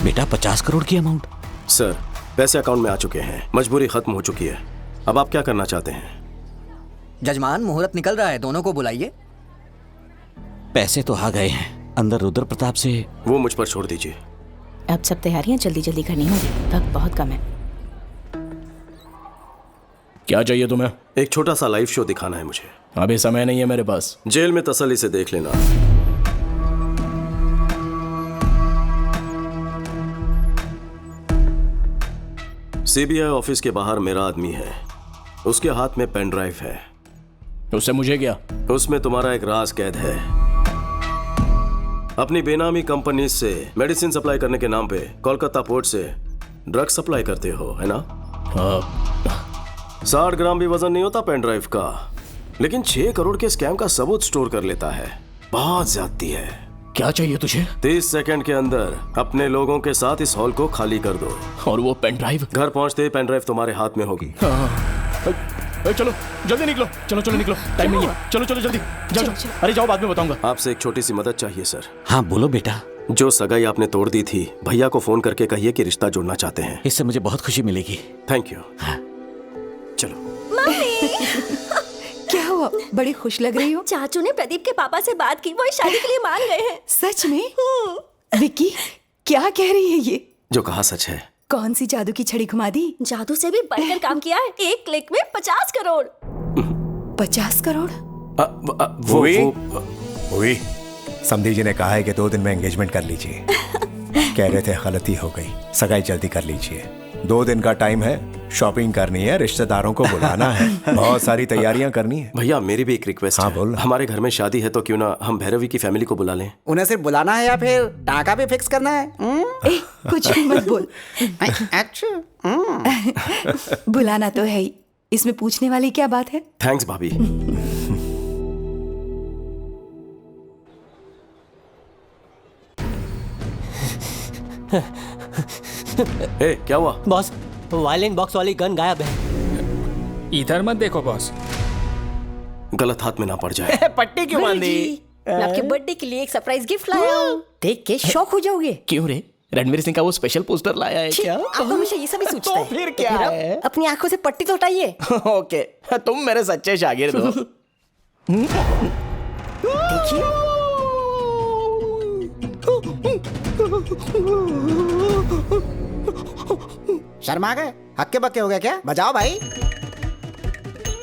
बेटा 50 करोड़ की अमाउंट? सर, पैसे अकाउंट में आ चुके हैं। मजबूरी खत्म हो चुकी है। अब आप क्या करना चाहते हैं? जजमान, मुहूर्त निकल रहा है, दोनों को बुलाइए। पैसे तो आ गए हैं, अंदर रुद्र प्रताप से। वो मुझ पर छोड़ दीजिए। अब सब तैयारियां जल्दी जल्दी करनी होगी, वक्त बहुत कम है। क्या चाहिए तुम्हें? एक छोटा सा लाइव शो दिखाना है मुझे। अभी समय नहीं है मेरे पास। जेल में तसल्ली से देख लेना। सीबीआई ऑफिस के बाहर मेरा आदमी है, उसके हाथ में पेन ड्राइव है। उससे मुझे क्या? उसमें तुम्हारा एक राज कैद है। अपनी बेनामी कंपनी से मेडिसिन सप्लाई करने के नाम पे कोलकाता पोर्ट से ड्रग सप्लाई करते हो, है ना? 60 ग्राम भी वजन नहीं होता पेन ड्राइव का, लेकिन 6 करोड़ के स्कैम का सबूत स्टोर कर लेता है। बहुत ज्यादती है। क्या चाहिए तुझे? 30 सेकंड के अंदर अपने लोगों के साथ इस हॉल को खाली कर दो। और वो पेन ड्राइव? घर पहुंचते ही पेन ड्राइव तुम्हारे हाथ में होगी। चलो जल्दी निकलो, चलो चलो निकलो, टाइम नहीं है। चलो चलो जल्दी जाओ। अरे जाओ, बाद में बताऊंगा। आपसे एक छोटी सी मदद चाहिए सर। हाँ बोलो बेटा। जो सगाई आपने तोड़ दी थी, भैया को फोन करके कहिए कि रिश्ता जोड़ना चाहते हैं। इससे मुझे बहुत खुशी मिलेगी। Thank you. हाँ। चलो। क्या हुआ? बड़ी खुश लग रही हो। चाचू ने प्रदीप के पापा से बात की, वो इस शादी के लिए मान गए हैं। सच में? विक्की, क्या कह रही है ये? जो कहा सच है। कौन सी जादू की छड़ी घुमा दी? जादू से भी बढ़कर काम किया है। एक क्लिक में 50 करोड़। 50 करोड़? वो समधी जी ने कहा है कि 2 दिन में एंगेजमेंट कर लीजिए। कह रहे थे गलती हो गई, सगाई जल्दी कर लीजिए। 2 दिन का टाइम है, शॉपिंग करनी है, रिश्तेदारों को बुलाना है, बहुत सारी तैयारियां करनी है। भैया मेरी भी एक रिक्वेस्ट है। बोल। हमारे घर में शादी है तो क्यों ना हम भैरवी की फैमिली को बुला लें। उन्हें सिर्फ बुलाना है या फिर टाका भी फिक्स करना है? ए, कुछ भी मत बोल। बुलाना तो है ही, इसमें पूछने वाली क्या बात है? थैंक्स भाभी। ए, क्या हुआ? बॉस, वायलिन बॉक्स वाली गन गायब है। इधर मत देखो बॉस, गलत हाथ में ना पड़ जाए। पट्टी क्यों बांधी? मैं आपके बर्थडे के लिए एक सरप्राइज गिफ्ट लाया हूँ, देख के शॉक हो जाओगे। क्यों रे? रणवीर सिंह का वो स्पेशल पोस्टर लाया है क्या? आप हमेशा ये सभी सोचते तो हैं। फिर क्या है? अपनी आंखों से पट्टी तो हटाइए। ओके, तुम मेरे सच्चे शागिर्द हो। देखिए, शर्मा गए? हक्के बक्के हो गए क्या? बजाओ भाई।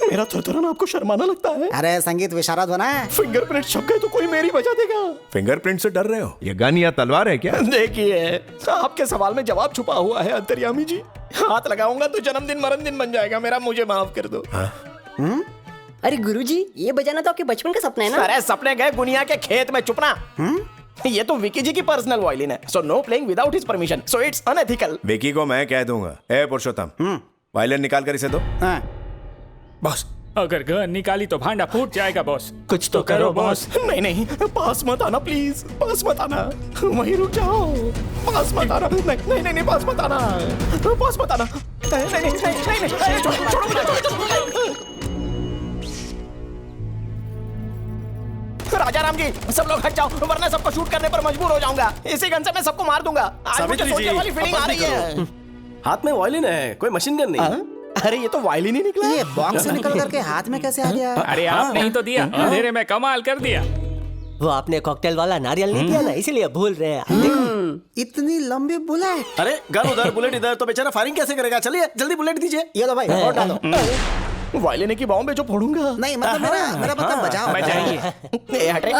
मेरा थरथराना आपको शर्माना लगता है? अरे संगीत विशारद बना है। फिंगरप्रिंट छप गए तो कोई मेरी बजा देगा। फिंगरप्रिंट से डर रहे हो? ये गन या तलवार है क्या? देखिए, आपके सवाल में जवाब छुपा हुआ है अंतर्यामी जी। हाथ लगाऊंगा तो जन्मदिन मरणदिन बन जाएगा मेरा, मुझे माफ कर दो। अरे गुरुजी, ये बजाना तो आपके बचपन का सपना है ना? अरे सपने गए गुनिया के खेत में, चुप ना। ये तो विकी जी की पर्सनल वायलिन है, so know playing without his permission, so it's unethical. Vicky को मैं कह दूंगा। ए पुरुषोत्तम, वायलिन निकाल कर इसे दो। बॉस, अगर गन निकाली तो भांडा फूट जाएगा बॉस। कुछ तो करो बॉस। नहीं नहीं, पास मत आना प्लीज, पास मत आना, वहीं रुक जाओ। पास मत आना, नहीं नहीं नहीं, पास मत आना, पास मत आना, नहीं नहीं नहीं नहीं, छोड़ो। राजा राम जी, सब लोग हट जाओ, वरना सबको शूट करने पर मजबूर हो जाऊंगा। इसी गन से मैं सबको मार दूंगा। आज मुझे सोचने वाली फीलिंग आ रही है। हाथ में वायलिन है, कोई मशीन गन नहीं। अरे ये तो वायलिन ही निकला। ये बॉक्स से निकल करके हाथ में कैसे आ गया? अरे आपने ही तो दिया, अंधेरे में कमाल कर दिया। वो आपने कॉकटेल वाला नारियल नहीं दिया ना, इसीलिए भूल रहे हैं। इतनी लंबी बुलेट। अरे गन उधर, बुलेट इधर, तो बेचारा फायरिंग कैसे करेगा? चलिए जल्दी बुलेट दीजिए। ये लो भाई, और डालो। वायलिन की बाहों में जो फोड़ूंगा। नहीं मतलब मेरा मतलब बजाओ। बजाइए। हटे।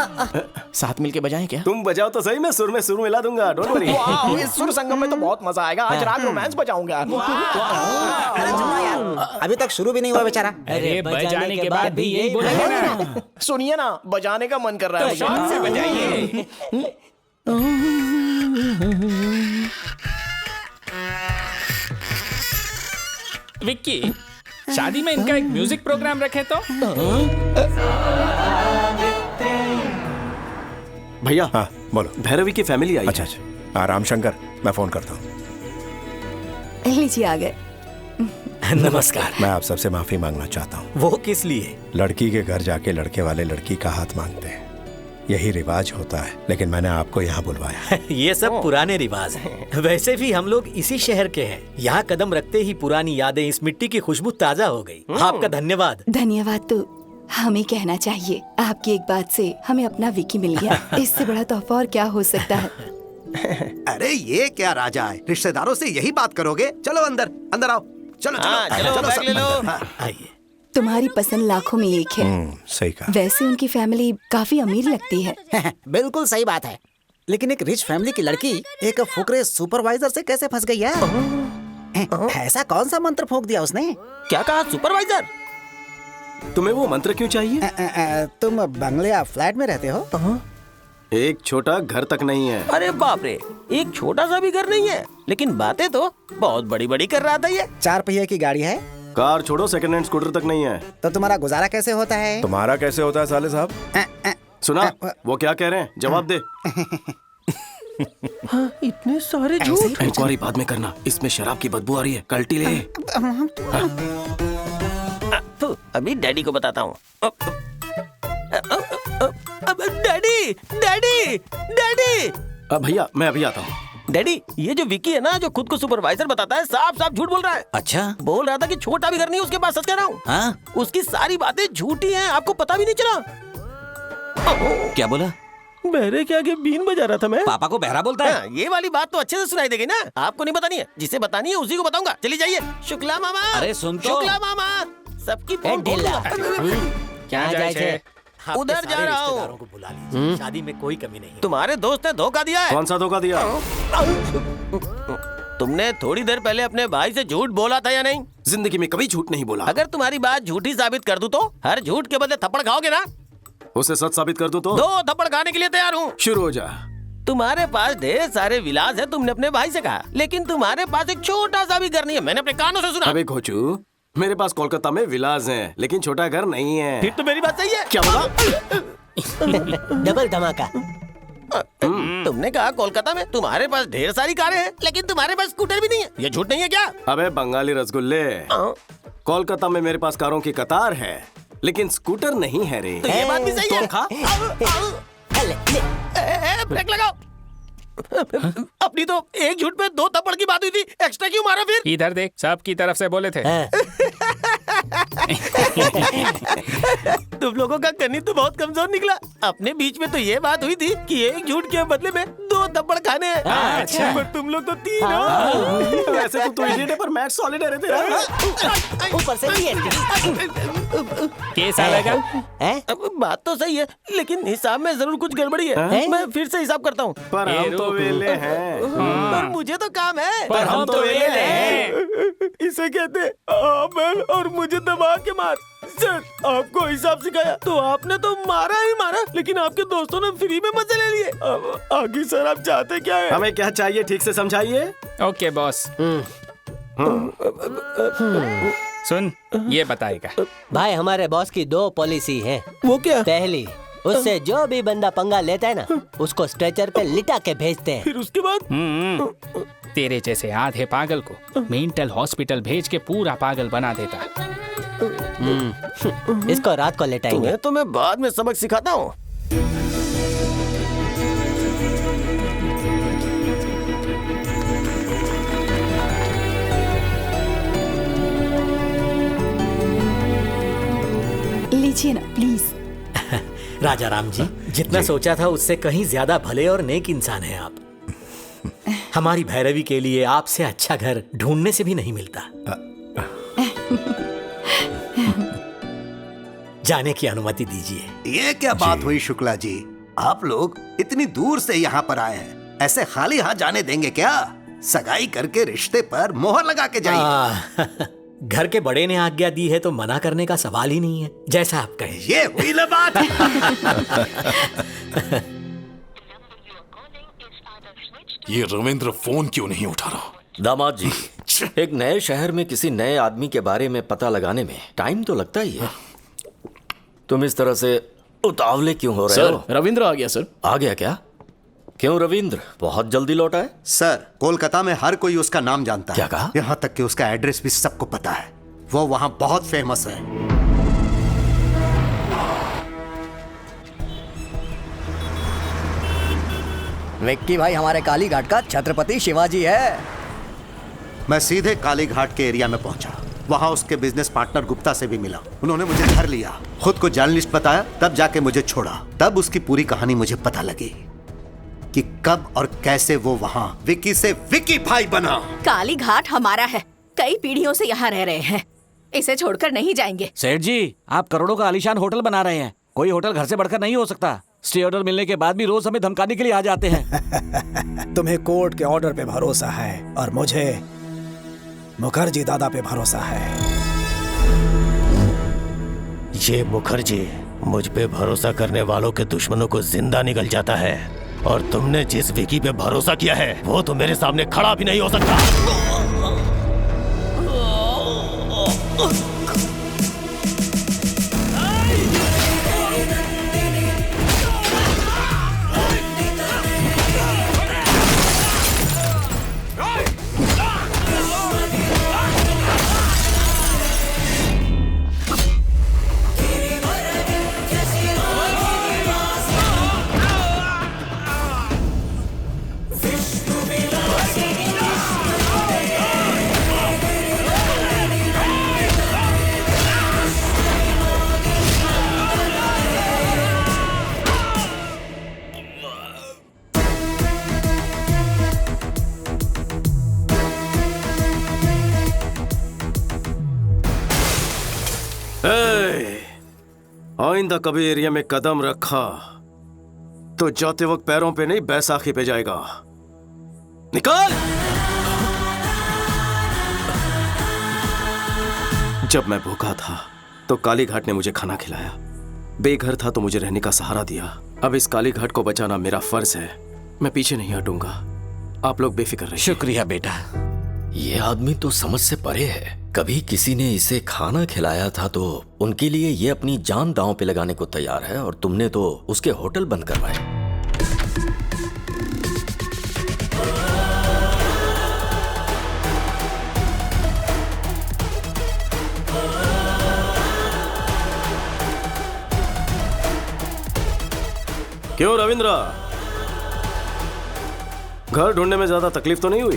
साथ मिलके बजाएं क्या? तुम बजाओ तो सही, मैं सुर में सुर मिला दूंगा, डोंट वरी। वाह, इस सुर संगम में तो बहुत मजा आएगा। आज रात रोमांस बजाऊंगा। अरे चलो यार, अभी तक शुरू भी नहीं हुआ बेचारा। अरे बजाने के बाद भी यही बोलेंगे ना। सुनिए ना, बजाने का मन कर रहा है। तो शान से बजाइए। विक्की, शादी में इनका एक म्यूजिक प्रोग्राम रखे तो? भैया, हाँ बोलो। भैरवी की फैमिली आई। अच्छा अच्छा, राम शंकर, मैं फोन करता हूँ। लीजिए, आ गए। नमस्कार। मैं आप सबसे माफी मांगना चाहता हूँ। वो किस लिए? लड़की के घर जाके लड़के वाले लड़की का हाथ मांगते हैं, यही रिवाज होता है, लेकिन मैंने आपको यहाँ बुलवाया। ये सब पुराने रिवाज हैं। वैसे भी हम लोग इसी शहर के हैं। यहाँ कदम रखते ही पुरानी यादें, इस मिट्टी की खुशबू ताजा हो गई। आपका धन्यवाद। धन्यवाद तो हमें कहना चाहिए। आपकी एक बात से हमें अपना विकी मिल गया। इससे बड़ा तोहफा और क्या हो सकता है? अरे ये क्या राजा है, रिश्तेदारों से यही बात करोगे? चलो अंदर, अंदर आओ। चलो चलो बैग ले लो। आइए। तुम्हारी पसंद लाखों में एक है। सही कहा। वैसे उनकी फैमिली काफी अमीर लगती है। बिल्कुल सही बात है, लेकिन एक रिच फैमिली की लड़की एक फुकरे सुपरवाइजर से कैसे फंस गई है? ऐसा कौन सा मंत्र फूंक दिया उसने? क्या कहा? सुपरवाइजर? तुम्हें वो मंत्र क्यों चाहिए? तुम बंगले या फ्लैट में रहते हो? एक छोटा घर तक नहीं है। अरे बाप रे, एक छोटा सा भी घर नहीं है, लेकिन बातें तो बहुत बड़ी बड़ी कर रहा था ये। 4 पहिए की गाड़ी है? कार छोड़ो, सेकंड हैंड स्कूटर तक नहीं है। तो तुम्हारा गुजारा कैसे होता है? तुम्हारा कैसे होता है साले साहब? सुना, वो क्या कह रहे हैं, जवाब दे। इतने सारे झूठ। इंक्वायरी बाद में करना, इसमें शराब की बदबू आ रही है, कल्टी ले। तो अभी डैडी को बताता हूँ। Daddy daddy daddy. भैया मैं अभी आता हूँ। डैडी, ये जो विकी है ना, जो खुद को सुपरवाइजर बताता है, साफ साफ झूठ बोल रहा है। अच्छा, बोल रहा था कि छोटा भी घर नहीं उसके पास। सच कह रहा हूँ। हाँ? उसकी सारी बातें झूठी हैं, आपको पता भी नहीं चला। क्या बोला? बहरे के आगे बीन बजा रहा था मैं। पापा को बहरा बोलता है? ये वाली बात तो अच्छे से सुनाई देगी ना। आपको नहीं बतानी है, जिसे बतानी है उसी को बताऊंगा। चली जाइए। शुक्ला मामा। अरे सुन तो। शुक्ला मामा, सबकी क्या जाए? उधर जा रहा हूँ। को बुला लीजिए। शादी में कोई कमी नहीं है। तुम्हारे दोस्त ने धोखा दिया है। कौन सा धोखा दिया? तुमने थोड़ी देर पहले अपने भाई से झूठ बोला था या नहीं? जिंदगी में कभी झूठ नहीं बोला। अगर तुम्हारी बात झूठी साबित कर दूं तो हर झूठ के बदले थप्पड़ खाओगे ना? उसे सच साबित कर दूं तो? 2 थप्पड़ खाने के लिए तैयार हूँ। शुरू हो जा। तुम्हारे पास ढेर सारे विलास है, तुमने अपने भाई से कहा, लेकिन तुम्हारे पास एक छोटा सा भी घर नहीं है। मैंने अपने कानों से सुना। अबे घोचू, मेरे पास कोलकाता में विलास हैं, लेकिन छोटा घर नहीं है। फिर तो मेरी बात सही है। क्या बोला? डबल धमाका। तुमने कहा कोलकाता में तुम्हारे पास ढेर सारी कारें हैं, लेकिन तुम्हारे पास स्कूटर भी नहीं है। ये झूठ नहीं है क्या? अबे बंगाली रसगुल्ले, कोलकाता में मेरे पास कारों की कतार है, लेकिन स्कूटर नहीं है रे। तो ये बात भी सही है। ब्रेक लगाओ। अपनी तो एक झूठ पे 2 थप्पड़ की बात हुई थी, एक्स्ट्रा क्यों मारा फिर? इधर देख, सबकी तरफ से बोले थे। तुम लोगों का गणित तो बहुत कमजोर निकला। अपने बीच में तो ये बात हुई थी कि एक झूठ के बदले में 2 थप्पड़ खाने हैं। अच्छा। पर तुम लोग तो 3 हो। वैसे तो इडियट है पर मैथ्स सॉलिड है रे तेरा। ऊपर से कैसा लगा? बात तो सही है, लेकिन हिसाब में जरूर कुछ गड़बड़ी है। मैं फिर से हिसाब करता हूँ। पर हम तो वेले हैं। पर मुझे तो काम है। पर हम तो वेले हैं। इसे कहते हैं आमल और मुझे दबा के मार। सर, आपको हिसाब सिखाया तो आपने तो मारा ही मारा, लेकिन आपके दोस्तों ने फ्री में मजे ले लिए। अब आगे सर आप चाहते क्या है? हमें क्या चाहिए ठीक से समझाइए। Okay boss. सुन, ये बताएगा। भाई हमारे बॉस की 2 पॉलिसी है। वो क्या? पहली, उससे जो भी बंदा पंगा लेता है ना, उसको स्ट्रेचर पे लिटा के भेजते हैं। फिर उसके बाद तेरे जैसे आधे पागल को मेंटल हॉस्पिटल भेज के पूरा पागल बना देता। इसको रात को लेटाएंगे। तुम्हें तो मैं बाद में सबक सिखाता हूँ। लीजिए ना प्लीज। राजा राम जी, जितना सोचा था उससे कहीं ज्यादा भले और नेक इंसान हैं आप। हमारी भैरवी के लिए आपसे अच्छा घर ढूंढने से भी नहीं मिलता। जाने की अनुमति दीजिए। ये क्या बात हुई शुक्ला जी? आप लोग इतनी दूर से यहाँ पर आए हैं, ऐसे खाली हाथ जाने देंगे क्या? सगाई करके रिश्ते पर मोहर लगा के जाइए। घर के बड़े ने आज्ञा दी है तो मना करने का सवाल ही नहीं है, जैसा आप कहें। ये हुई ना बात। ये रविंद्र फोन क्यों नहीं उठा रहा? दामाद जी, एक नए शहर में किसी नए आदमी के बारे में पता लगाने में टाइम तो लगता ही है। तुम इस तरह से उतावले क्यों हो रहे हो? रविंद्र आ गया सर। आ गया क्या? क्यों रविंद्र बहुत जल्दी लौटा है? सर, कोलकाता में हर कोई उसका नाम जानता है। क्या कहा? यहाँ तक कि उसका एड्रेस भी सबको पता है। वो वहाँ बहुत फेमस है। विक्की भाई हमारे काली घाट का छत्रपति शिवाजी है। मैं सीधे काली घाट के एरिया में पहुंचा। वहाँ उसके बिजनेस पार्टनर गुप्ता से भी मिला। उन्होंने मुझे धर लिया, खुद को जर्नलिस्ट बताया, तब जाके मुझे छोड़ा। तब उसकी पूरी कहानी मुझे पता लगी कि कब और कैसे वो वहाँ विक्की से विक्की भाई बना। काली घाट हमारा है, कई पीढ़ियों से यहाँ रह रहे हैं, इसे छोड़कर नहीं जाएंगे। सेठ जी, आप करोड़ों का आलीशान होटल बना रहे हैं, कोई होटल घर से बढ़कर नहीं हो सकता। स्टे ऑर्डर मिलने के बाद भी रोज हमें धमकाने के लिए आ जाते हैं। तुम्हें कोर्ट के ऑर्डर पे भरोसा है और मुझे मुखर्जी दादा पे भरोसा है। ये मुखर्जी मुझ पे भरोसा करने वालों के दुश्मनों को जिंदा निकल जाता है, और तुमने जिस विकी पे भरोसा किया है वो तो मेरे सामने खड़ा भी नहीं हो सकता। आइंदा कभी एरिया में कदम रखा तो जाते वक्त पैरों पे नहीं बैसाखी पे जाएगा। निकाल। जब मैं भूखा था तो काली घाट ने मुझे खाना खिलाया, बेघर था तो मुझे रहने का सहारा दिया। अब इस काली घाट को बचाना मेरा फर्ज है, मैं पीछे नहीं हटूंगा। आप लोग बेफिक्र रहिए। शुक्रिया बेटा। ये आदमी तो समझ से परे है। कभी किसी ने इसे खाना खिलाया था तो उनके लिए ये अपनी जान दांव पे लगाने को तैयार है, और तुमने तो उसके होटल बंद करवाए। क्यों रविंद्र, घर ढूंढने में ज्यादा तकलीफ तो नहीं हुई?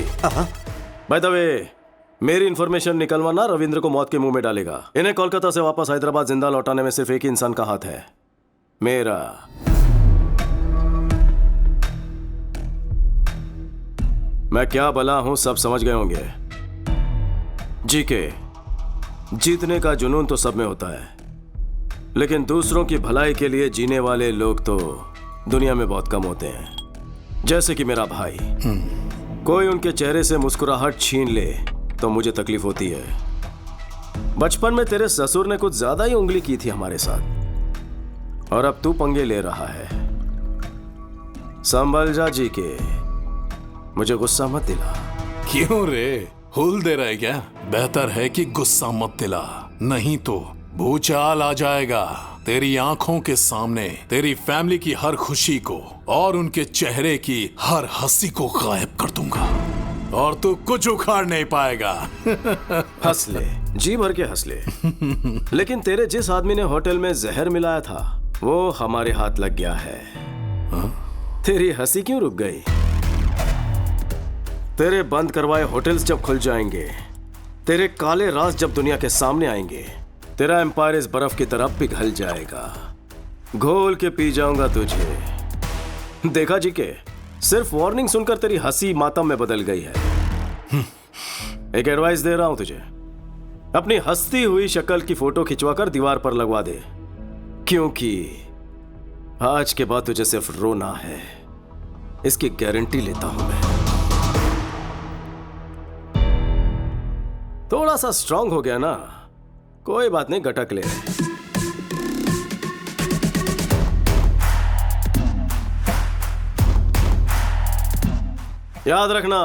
बाय द वे, मेरी इंफॉर्मेशन निकलवाना रविंद्र को मौत के मुंह में डालेगा। इन्हें कोलकाता से वापस हैदराबाद जिंदा लौटाने में सिर्फ एक ही इंसान का हाथ है, मेरा। मैं क्या भला हूं सब समझ गए होंगे। जीके, जीतने का जुनून तो सब में होता है, लेकिन दूसरों की भलाई के लिए जीने वाले लोग तो दुनिया में बहुत कम होते हैं। जैसे कि मेरा भाई, कोई उनके चेहरे से मुस्कुराहट छीन ले तो मुझे तकलीफ होती है। बचपन में तेरे ससुर ने कुछ ज्यादा ही उंगली की थी हमारे साथ, और अब तू पंगे ले रहा है। संभल जा जी के, मुझे गुस्सा मत दिला। क्यों रे, हुल दे रहा है क्या? बेहतर है कि गुस्सा मत दिला, नहीं तो भूचाल आ जाएगा। तेरी आंखों के सामने तेरी फैमिली की हर खुशी को और उनके चेहरे की हर हंसी को गायब कर दूंगा, और तू कुछ उखाड़ नहीं पाएगा। हंस ले, जी भर के हंस ले। लेकिन तेरे जिस आदमी ने होटल में जहर मिलाया था वो हमारे हाथ लग गया है। तेरी हंसी क्यों रुक गई? तेरे बंद करवाए होटल्स जब खुल जाएंगे, तेरे काले राज जब दुनिया के सामने आएंगे, तेरा एम्पायर इस बर्फ की तरफ पिघल जाएगा। घोल के पी जाऊंगा तुझे। देखा जी के, सिर्फ वार्निंग सुनकर तेरी हंसी मातम में बदल गई है। एक एडवाइस दे रहा हूं तुझे, अपनी हंसती हुई शक्ल की फोटो खिंचवाकर दीवार पर लगवा दे, क्योंकि आज के बाद तुझे सिर्फ रोना है, इसकी गारंटी लेता हूं मैं। थोड़ा सा स्ट्रांग हो गया ना, कोई बात नहीं, गटक ले। याद रखना,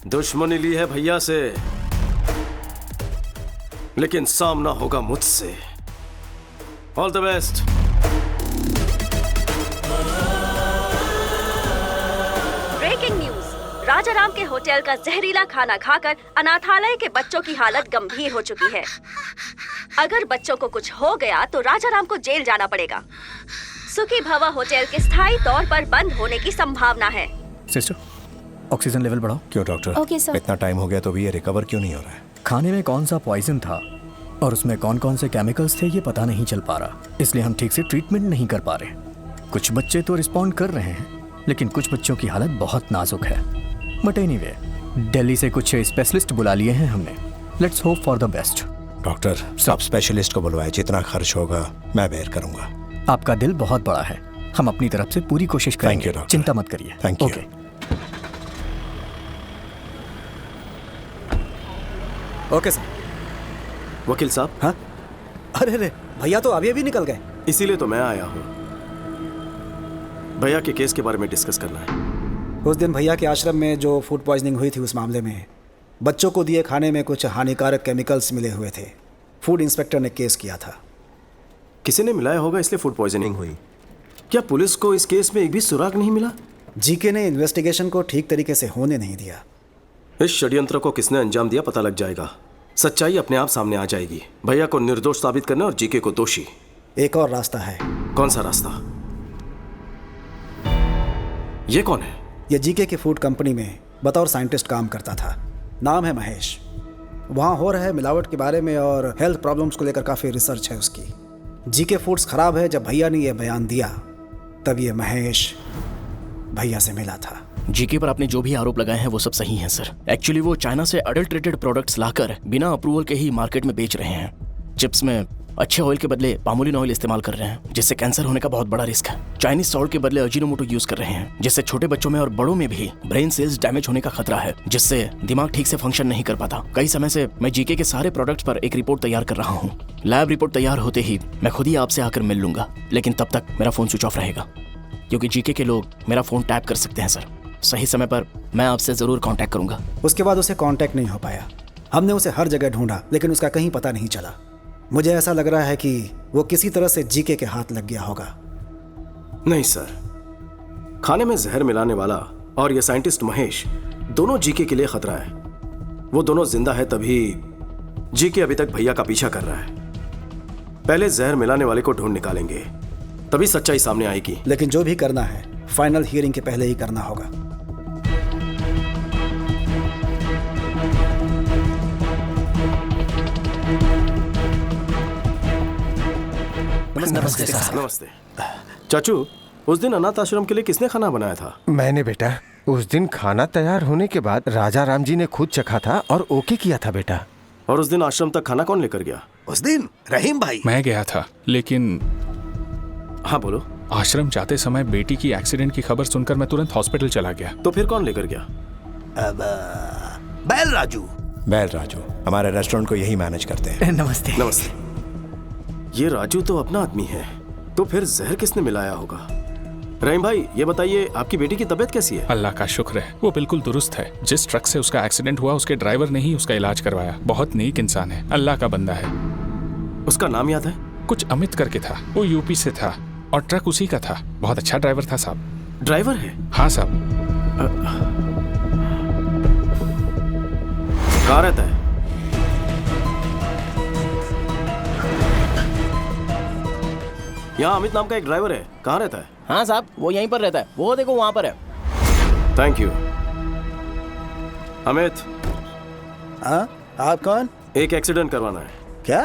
दुश्मनी ली है भैया से, लेकिन सामना होगा मुझसे। All the best. Breaking news, Rajaram के होटल का जहरीला खाना खाकर अनाथालय के बच्चों की हालत गंभीर हो चुकी है। अगर बच्चों को कुछ हो गया तो राजाराम को जेल जाना पड़ेगा। सुखी भवा होटल के स्थायी तौर पर बंद होने की संभावना है। सिस्टर, ऑक्सीजन लेवल बढ़ाओ। क्यों डॉक्टर? Okay sir. इतना टाइम हो गया तो भी ये रिकवर क्यों नहीं हो रहा है? खाने में कौन सा पॉइजन था और उसमें कौन कौन से केमिकल्स थे ये पता नहीं चल पा रहा, इसलिए हम ठीक से ट्रीटमेंट नहीं कर पा रहे। कुछ बच्चे तो रिस्पॉन्ड कर रहे हैं, लेकिन कुछ बच्चों की हालत बहुत नाजुक है। बट एनीवे, दिल्ली से कुछ स्पेशलिस्ट बुला लिए हैं हमने। Let's hope for the best. Doctor, सब स्पेशलिस्ट को बुलवाए, जितना खर्च होगा मैं बेयर करूंगा। आपका दिल बहुत बड़ा है, हम अपनी तरफ से पूरी कोशिश करेंगे। Thank you doctor. चिंता मत करिए। Thank you. Okay. Okay sir. वकील साहब। हाँ? अरे रे, भैया तो अभी निकल गए। इसीलिए तो मैं आया हूं, भैया के केस के बारे में डिस्कस करना है। उस दिन भैया के आश्रम में जो फूड पॉइजनिंग हुई थी, उस मामले में बच्चों को दिए खाने में कुछ हानिकारक केमिकल्स मिले हुए थे। फूड इंस्पेक्टर ने केस किया था। किसी ने मिलाया होगा, इसलिए फूड पॉइजनिंग हुई। क्या पुलिस को इस केस में एक भी सुराग नहीं मिला? जीके ने इन्वेस्टिगेशन को ठीक तरीके से होने नहीं दिया। इस षड्यंत्र को किसने अंजाम दिया पता लग जाएगा, सच्चाई अपने आप सामने आ जाएगी। भैया को निर्दोष साबित करना और जीके को दोषी। एक और रास्ता है। कौन सा रास्ता? ये कौन है? ये जीके की फूड कंपनी में बतौर साइंटिस्ट काम करता था। नाम है महेश। वहाँ हो रहे मिलावट के बारे में और हेल्थ प्रॉब्लम्स को लेकर काफ़ी रिसर्च है उसकी। जीके फूड्स खराब है। जब भैया ने ये बयान दिया तब ये महेश भैया से मिला था। जीके पर आपने जो भी आरोप लगाए हैं वो सब सही हैं सर। एक्चुअली वो चाइना से अडल्ट्रेटेड प्रोडक्ट्स लाकर बिना अप्रूवल के ही मार्केट में बेच रहे हैं। चिप्स में अच्छे ऑयल के बदले पामोलिन ऑयल इस्तेमाल कर रहे हैं, जिससे कैंसर होने का बहुत बड़ा रिस्क है। चाइनीज सॉल्ट के बदले अजीनोमोटो यूज कर रहे हैं, जिससे छोटे बच्चों में और बड़ों में भी ब्रेन सेल्स डैमेज होने का खतरा है, जिससे दिमाग ठीक से फंक्शन नहीं कर पाता। कई समय से मैं जीके के सारे प्रोडक्ट्स पर एक रिपोर्ट तैयार कर रहा हूँ। लैब रिपोर्ट तैयार होते ही मैं खुद ही आपसे आकर मिल लूंगा, लेकिन तब तक मेरा फोन स्विच ऑफ रहेगा, क्योंकि जीके के लोग मेरा फोन टैप कर सकते हैं सर। सही समय पर मैं आपसे जरूर कांटेक्ट करूंगा। उसके बाद उसे कांटेक्ट नहीं हो पाया। हमने उसे हर जगह ढूंढा, लेकिन उसका कहीं पता नहीं चला। मुझे ऐसा लग रहा है कि वो किसी तरह से जीके के हाथ लग गया होगा। नहीं सर, खाने में जहर मिलाने वाला और ये साइंटिस्ट महेश दोनों जीके के लिए खतरा है। वो दोनों जिंदा है तभी जीके अभी तक भैया का पीछा कर रहा है। पहले जहर मिलाने वाले को ढूंढ निकालेंगे, तभी सच्चाई सामने आएगी। लेकिन जो भी करना है फाइनल हियरिंग के पहले ही करना होगा। नमस्ते नमस्ते। चाचू, उस दिन अनाथ आश्रम के लिए किसने खाना बनाया था? मैंने बेटा। उस दिन खाना तैयार होने के बाद राजा राम जी ने खुद चखा था और ओके किया था बेटा। और उस दिन आश्रम तक खाना कौन लेकर गया? उस दिन रहीम भाई। मैं गया था, लेकिन हाँ बोलो। आश्रम जाते समय बेटी की एक्सीडेंट की खबर सुनकर मैं तुरंत हॉस्पिटल चला गया। तो फिर कौन लेकर गया? बैल राजू। बैल राजू हमारे रेस्टोरेंट को यही मैनेज करते हैं। नमस्ते। नमस्ते। ये राजू तो अपना आदमी है, तो फिर जहर किसने मिलाया होगा? रहीम भाई, ये बताइए आपकी बेटी की तबीयत कैसी है? अल्लाह का शुक्र है, वो बिल्कुल दुरुस्त है। जिस ट्रक से उसका एक्सीडेंट हुआ उसके ड्राइवर ने ही उसका इलाज करवाया। बहुत नेक इंसान है, अल्लाह का बंदा है। उसका नाम याद है? कुछ अमित करके था, वो यूपी से था और ट्रक उसी का था। बहुत अच्छा ड्राइवर था साहब। ड्राइवर है? हाँ साहब। कहाँ रहता है? यहाँ अमित नाम का एक ड्राइवर है, कहाँ रहता है? हाँ साहब, वो यहीं पर रहता है। वो देखो वहाँ पर है। Thank you. अमित। हाँ, आप कौन? एक एक्सीडेंट करवाना है। क्या?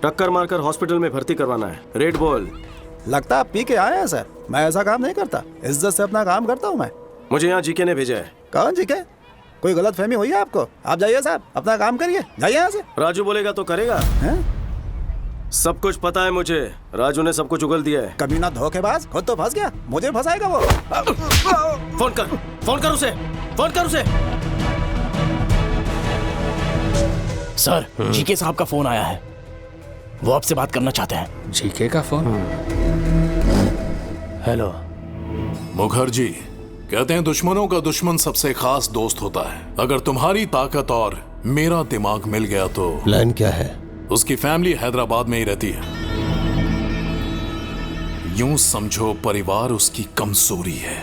टक्कर मारकर हॉस्पिटल में भर्ती करवाना है। Red ball. लगता आप पी के आए हैं सर। मैं ऐसा काम नहीं करता, इज्जत से अपना काम करता हूँ मैं। मुझे यहाँ जीके ने भेजा है। कौन जीके? कोई गलत फहमी हुई है आपको? आप जाइए साहब, अपना काम करिए, जाइए यहाँ से। राजू बोलेगा तो करेगा। हैं? सब कुछ पता है मुझे। राजू ने सब कुछ उगल दिया है। कमीना धोखेबाज, खुद तो फंस गया, मुझे फंसाएगा वो। फोन कर उसे, फोन कर उसे। सर, जीके साहब का फोन आया है, वो आपसे बात करना चाहते हैं। जीके का फोन? हेलो। मुखर्जी, कहते हैं दुश्मनों का दुश्मन सबसे खास दोस्त होता है। अगर तुम्हारी ताकत और मेरा दिमाग मिल गया तो प्लान क्या है? उसकी फैमिली हैदराबाद में ही रहती है। यूं समझो परिवार उसकी कमजोरी है।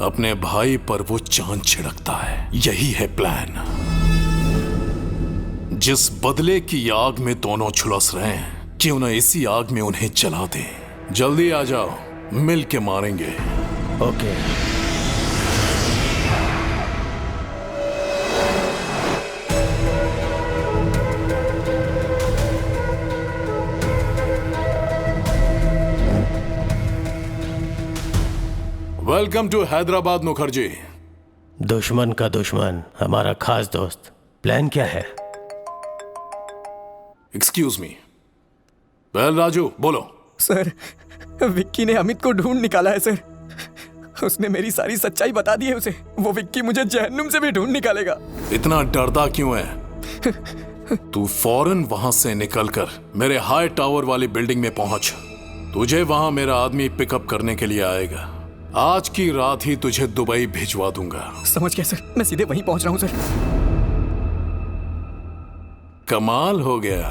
अपने भाई पर वो चांद छिड़कता है। यही है प्लान। जिस बदले की आग में दोनों झुलस रहे हैं, क्यों न इसी आग में उन्हें जला दे। जल्दी आ जाओ, मिल के मारेंगे। Okay. Welcome to Hyderabad Mukherjee. दुश्मन का दुश्मन हमारा खास दोस्त। प्लान क्या है? Excuse me. वेल राजू, बोलो। सर, विक्की ने अमित को ढूंढ निकाला है सर। उसने मेरी सारी सच्चाई बता दी है उसे। वो विक्की मुझे जहन्नुम से भी ढूंढ निकालेगा। इतना डरता क्यों है? तू फौरन वहां से निकलकर मेरे हाई टावर वाली बिल्डिंग में पहुंच। तुझे वहां मेरा आदमी पिकअप करने के लिए आएगा। आज की रात ही तुझे दुबई भिजवा दूंगा। समझ गया सर, मैं सीधे वहीं पहुंच रहा हूं सर। कमाल हो गया,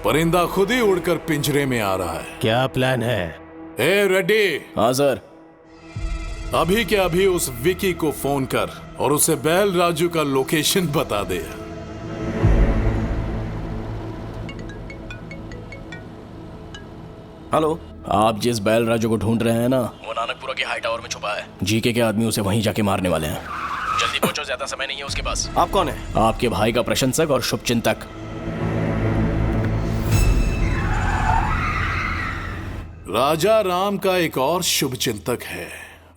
परिंदा खुद ही उड़कर पिंजरे में आ रहा है। क्या प्लान है? ए रेड्डी। हाँ सर। अभी के अभी उस विकी को फोन कर और उसे बैल राजू का लोकेशन बता दे। हेलो। आप जिस बैल राजू को ढूंढ रहे हैं ना, वो नानकपुरा के हाई टावर में छुपा है। जीके के आदमी उसे वहीं जाके मारने वाले हैं। जल्दी पहुंचो, ज्यादा समय नहीं है उसके पास। आप कौन है? आपके भाई का प्रशंसक और शुभचिंतक। राजा राम का एक और शुभचिंतक है,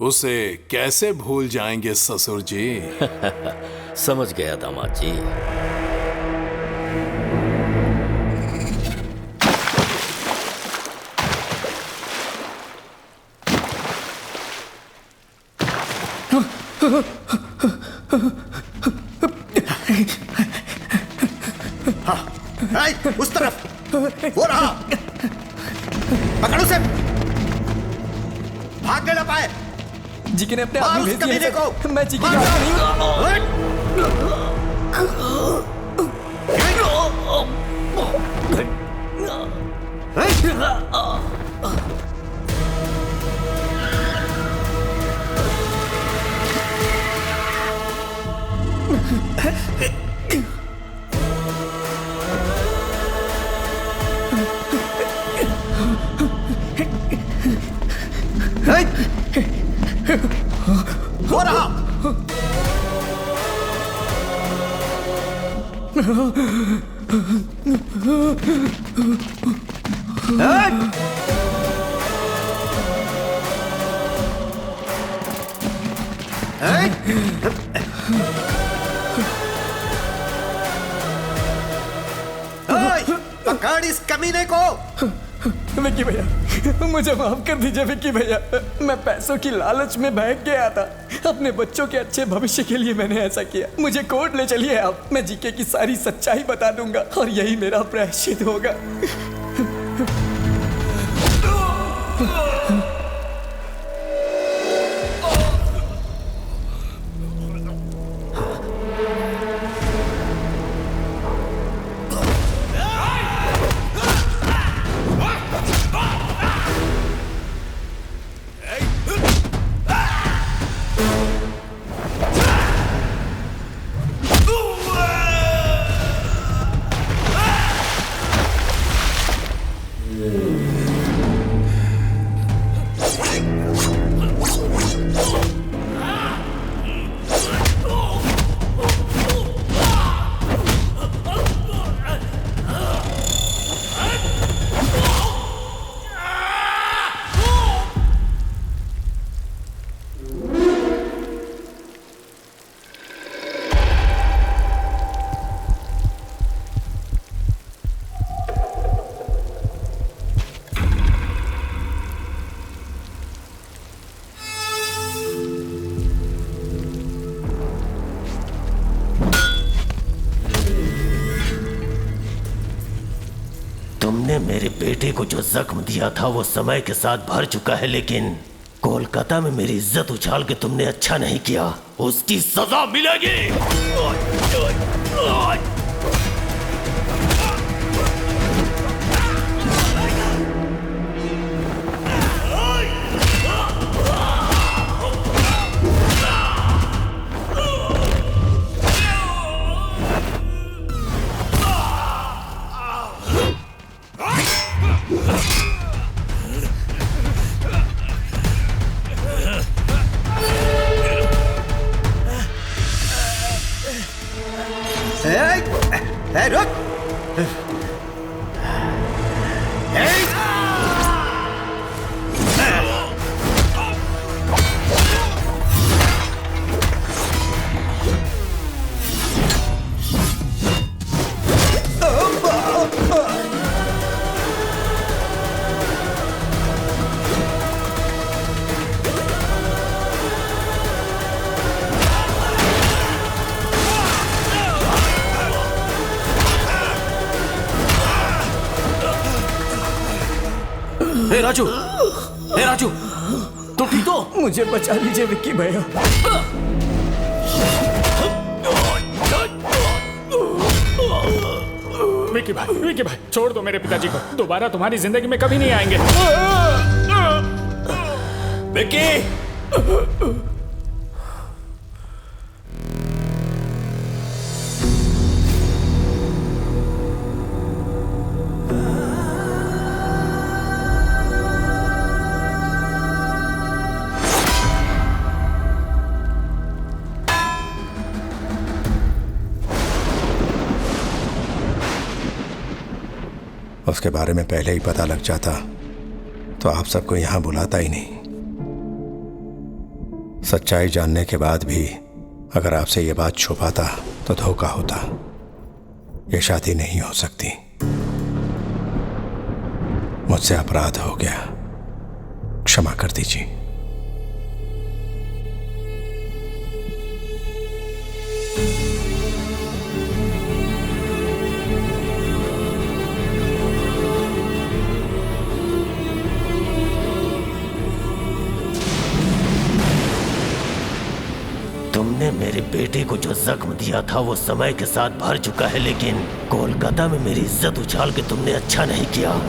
उसे कैसे भूल जाएंगे ससुर जी। समझ गया दामाद जी। हाँ, उस तरफ वो रहा। पकड़ उसे। भाग के ना पाए। जीके ने अपने आदमी भेज दिए हैं। मैं जीके का आदमी हो रहा। पकड़ इस कमीने को। विक्की भैया, मुझे माफ कर दीजिए विक्की भैया। मैं पैसों की लालच में बहक गया था। अपने बच्चों के अच्छे भविष्य के लिए मैंने ऐसा किया। मुझे कोर्ट ले चलिए आप, मैं जीके की सारी सच्चाई बता दूंगा और यही मेरा प्रायश्चित होगा। तुमने मेरे बेटे को जो जख्म दिया था वो समय के साथ भर चुका है, लेकिन कोलकाता में मेरी इज्जत उछाल के तुमने अच्छा नहीं किया। उसकी सजा मिलेगी। रुक। हे राजू, हे राजू, तुम ठीक हो? मुझे बचा लीजिए विक्की भैया। विक्की भाई, छोड़ दो मेरे पिताजी को। दोबारा तुम्हारी जिंदगी में कभी नहीं आएंगे। विक्की! उसके बारे में पहले ही पता लग जाता तो आप सबको यहां बुलाता ही नहीं। सच्चाई जानने के बाद भी अगर आपसे ये बात छुपाता तो धोखा होता। ये शादी नहीं हो सकती। मुझसे अपराध हो गया, क्षमा कर दीजिए। तुमने मेरे बेटे को जो जख्म दिया था वो समय के साथ भर चुका है, लेकिन कोलकाता में मेरी इज्जत उछाल के तुमने अच्छा नहीं किया।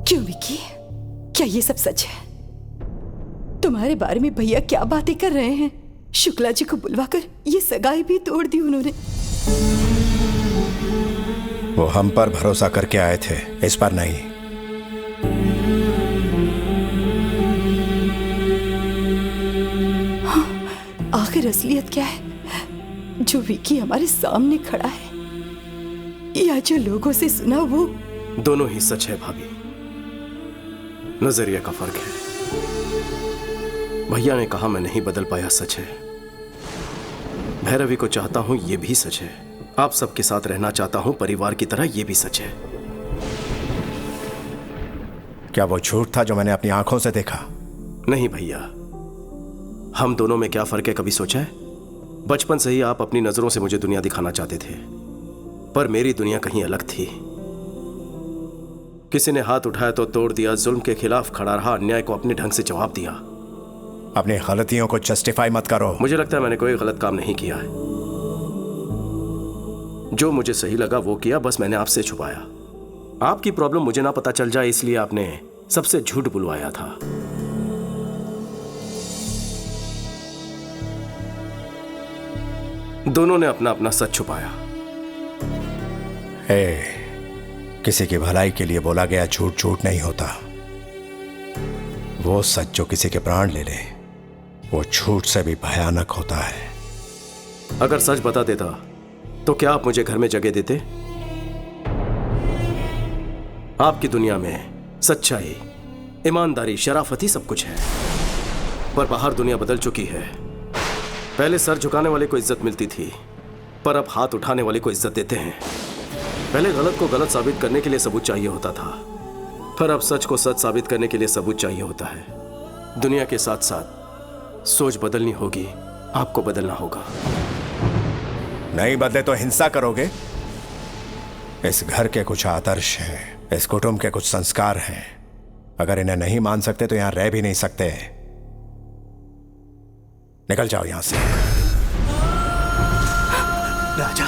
क्यों विकी? क्या ये सब सच है? तुम्हारे बारे में भैया क्या बातें कर रहे हैं? शुक्ला जी को बुलवाकर ये सगाई भी तोड़ दी उन्होंने। वो हम पर भरोसा करके आए थे, इस पर नहीं। हाँ, आखिर असलियत क्या है? जो विकी हमारे सामने खड़ा है या जो लोगों से सुना वो? दोनों ही सच है भाभी, नजरिया का फर्क है। भैया ने कहा मैं नहीं बदल पाया, सच है। भैरवी को चाहता हूं, यह भी सच है। आप सबके साथ रहना चाहता हूं परिवार की तरह, यह भी सच है। क्या वो झूठ था जो मैंने अपनी आंखों से देखा? नहीं भैया, हम दोनों में क्या फर्क है कभी सोचा है? बचपन से ही आप अपनी नजरों से मुझे दुनिया दिखाना चाहते थे, पर मेरी दुनिया कहीं अलग थी। किसी ने हाथ उठाया तो तोड़ दिया, जुल्म के खिलाफ खड़ा रहा, अन्याय को अपने ढंग से जवाब दिया। अपनी गलतियों को जस्टिफाई मत करो। मुझे लगता है मैंने कोई गलत काम नहीं किया है। जो मुझे सही लगा वो किया, बस मैंने आपसे छुपाया। आपकी प्रॉब्लम मुझे ना पता चल जाए इसलिए आपने सबसे झूठ बुलवाया था। दोनों ने अपना अपना सच छुपाया। किसी की भलाई के लिए बोला गया झूठ झूठ नहीं होता। वो सच जो किसी के प्राण ले ले, वो झूठ से भी भयानक होता है। अगर सच बता देता तो क्या आप मुझे घर में जगह देते? आपकी दुनिया में सच्चाई, ईमानदारी, शराफत ही सब कुछ है, पर बाहर दुनिया बदल चुकी है। पहले सर झुकाने वाले को इज्जत मिलती थी, पर अब हाथ उठाने वाले को इज्जत देते हैं। पहले गलत को गलत साबित करने के लिए सबूत चाहिए होता था, पर अब सच को सच साबित करने के लिए सबूत चाहिए होता है। दुनिया के साथ साथ सोच बदलनी होगी, आपको बदलना होगा। नहीं बदले तो हिंसा करोगे? इस घर के कुछ आदर्श हैं, इस कुटुंब के कुछ संस्कार हैं। अगर इन्हें नहीं मान सकते तो यहां रह भी नहीं सकते। निकल जाओ यहां से। राजा,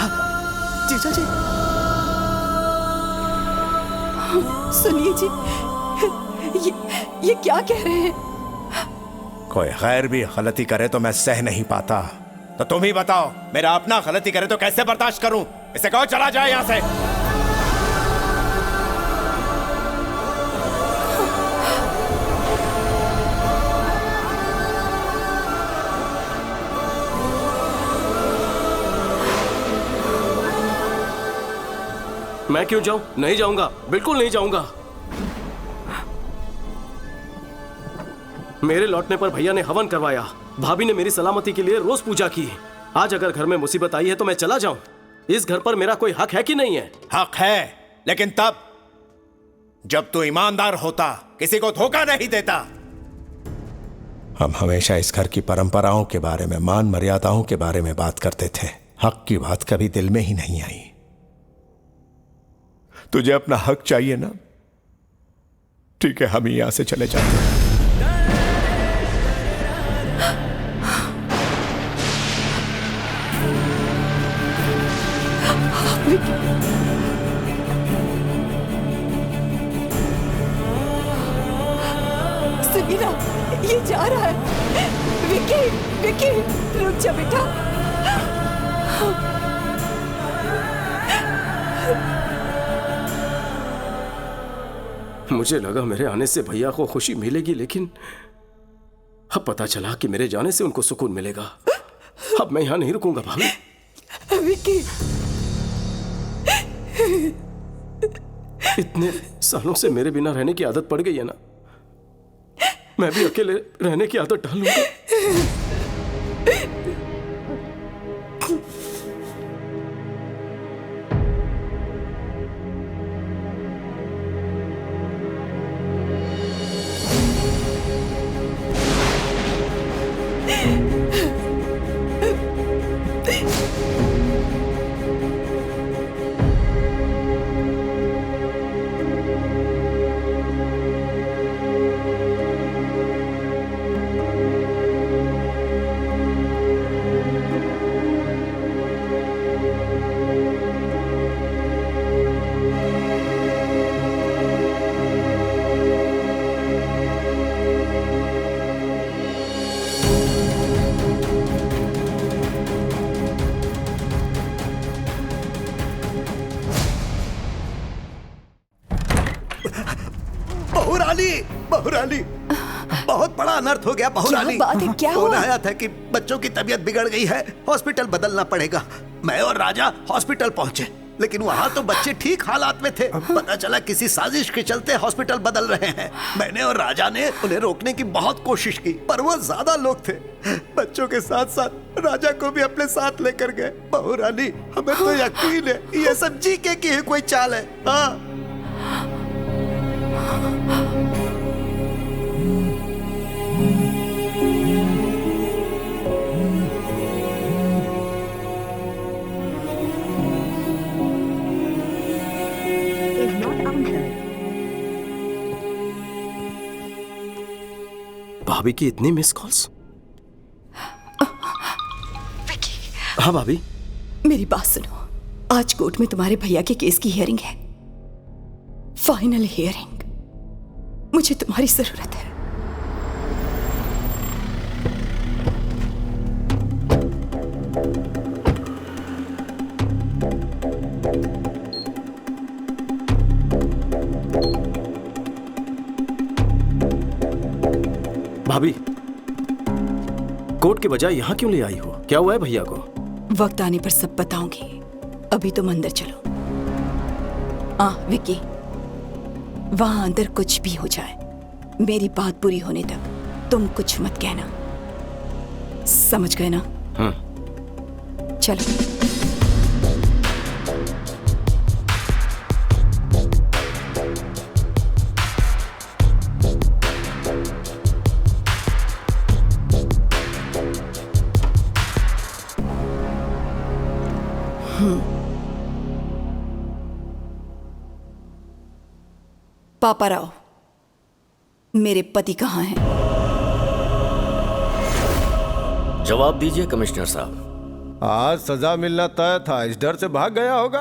जीजा जी। सुनिए जी, ये क्या कह रहे हैं? कोई गैर भी गलती करे तो मैं सह नहीं पाता, तो तुम ही बताओ, मेरा अपना गलती करे तो कैसे बर्दाश्त करूं? इसे कहो चला जाए यहां से। मैं क्यों जाऊं? नहीं जाऊंगा, बिल्कुल नहीं जाऊंगा। मेरे लौटने पर भैया ने हवन करवाया, भाभी ने मेरी सलामती के लिए रोज पूजा की। आज अगर घर में मुसीबत आई है तो मैं चला जाऊं? इस घर पर मेरा कोई हक है कि नहीं है? हक है, लेकिन तब जब तू ईमानदार होता, किसी को धोखा नहीं देता। हम हमेशा इस घर की परंपराओं के बारे में, मान मर्यादाओं के बारे में बात करते थे। हक की बात कभी दिल में ही नहीं आई। तुझे अपना हक चाहिए ना? ठीक है, हम यहां से चले जाते हैं। सुनिए ना, ये जा रहा है। विकी, विकी, रुक जा बेटा। मुझे लगा मेरे आने से भैया को खुशी मिलेगी, लेकिन अब पता चला कि मेरे जाने से उनको सुकून मिलेगा। अब मैं यहां नहीं रुकूंगा भाभी। विकी, इतने सालों से मेरे बिना रहने की आदत पड़ गई है ना, मैं भी अकेले रहने की आदत डाल लूंगा। अनर्थ हो गया बहुरानी। क्या बात है, क्या फोन हुआ? आया था कि बच्चों की तबीयत बिगड़ गई है, हॉस्पिटल बदलना पड़ेगा। मैं और राजा हॉस्पिटल पहुंचे, लेकिन वहाँ तो बच्चे ठीक हालात में थे। पता चला किसी साजिश के चलते हॉस्पिटल बदल रहे हैं। मैंने और राजा ने उन्हें रोकने की बहुत कोशिश की, पर वो ज्यादा लोग थे। बच्चों के साथ साथ राजा को भी अपने साथ लेकर गए। बहुरानी, हमें तो यकीन है ये सब जीके की ही कोई चाल है। हाँ। भाभी की इतनी मिस कॉल्स? हाँ भाभी। मेरी बात सुनो, आज कोर्ट में तुम्हारे भैया के केस की हियरिंग है, फाइनल हियरिंग। मुझे तुम्हारी जरूरत है। भाभी, कोर्ट के बजाय यहाँ क्यों ले आई हो? क्या हुआ है भैया को? वक्त आने पर सब बताऊंगी, अभी तुम अंदर चलो। विक्की, वहां अंदर कुछ भी हो जाए, मेरी बात पूरी होने तक तुम कुछ मत कहना, समझ गए ना? चलो। पापा राव, मेरे पति कहाँ हैं? जवाब दीजिए कमिश्नर साहब। आज सजा मिलना तय था, इस डर से भाग गया होगा।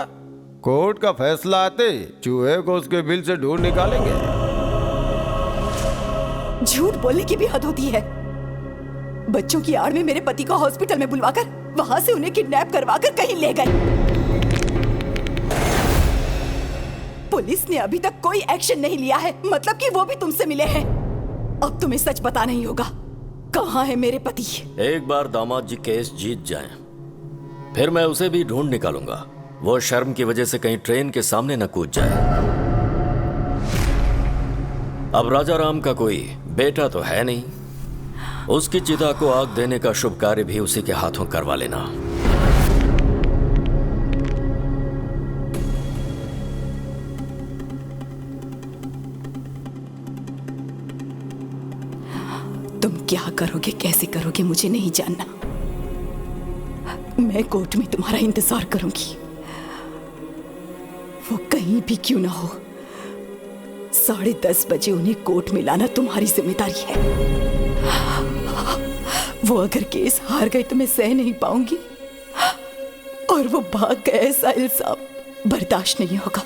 कोर्ट का फैसला आते चूहे को उसके बिल से ढूंढ निकालेंगे। झूठ बोलने की भी हद होती है। बच्चों की आड़ में मेरे पति को हॉस्पिटल में बुलवाकर वहां से उन्हें किडनैप करवाकर कहीं ले गए। पुलिस ने अभी तक कोई एक्शन नहीं लिया है, मतलब कि वो भी तुमसे मिले हैं। अब तुम्हें सच पता नहीं होगा, कहाँ है मेरे पति? एक बार दामाद जी केस जीत जाएं, फिर मैं उसे भी ढूंढ निकालूंगा। वो शर्म की वजह से कहीं ट्रेन के सामने न कूद जाए। अब राजा राम का कोई बेटा तो है नहीं, उसकी चिता को आग देने का शुभ कार्य भी उसी के हाथों करवा लेना। तुम क्या करोगे, कैसे करोगे, मुझे नहीं जानना। मैं कोर्ट में तुम्हारा इंतजार करूंगी, वो कहीं भी क्यों ना हो। 10:30 बजे उन्हें कोर्ट में लाना तुम्हारी जिम्मेदारी है। वो अगर केस हार गए तो मैं सह नहीं पाऊंगी, और वो भाग गए ऐसा इल्जाम बर्दाश्त नहीं होगा।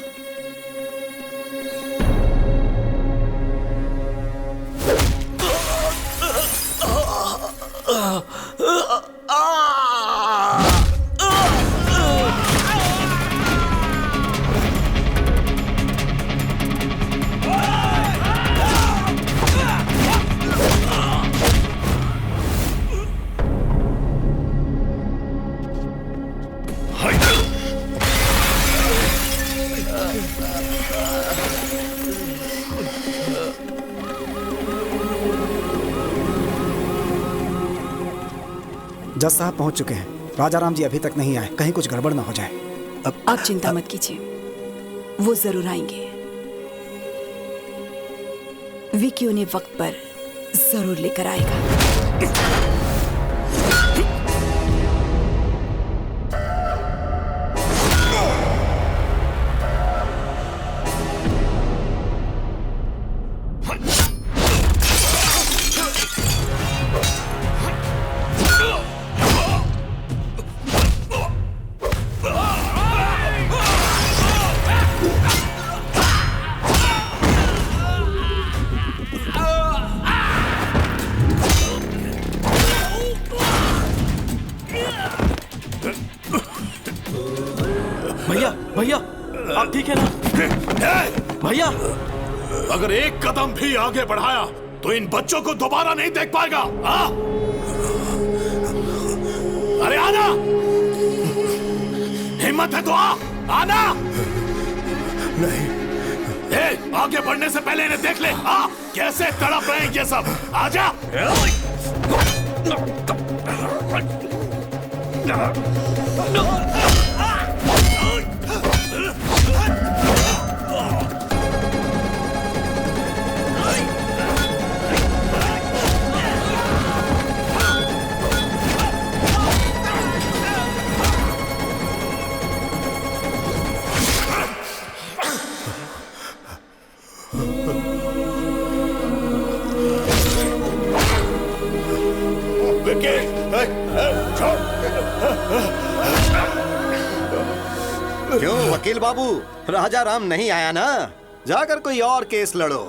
जज साहब पहुंच चुके हैं। राजा राम जी अभी तक नहीं आए, कहीं कुछ गड़बड़ ना हो जाए। आप चिंता मत कीजिए, वो जरूर आएंगे। विकी उन्हें वक्त पर जरूर लेकर आएगा। भैया भैया, आप ठीक है ना? ए! भैया, अगर एक कदम भी आगे बढ़ाया तो इन बच्चों को दोबारा नहीं देख पाएगा। हाँ? अरे आना, हिम्मत है तो आना। नहीं, आगे बढ़ने से पहले इन्हें देख ले। कैसे तड़प रहे हैं ये सब। आजा। क्यों वकील बाबू, राजा राम नहीं आया ना? जाकर कोई और केस लड़ो।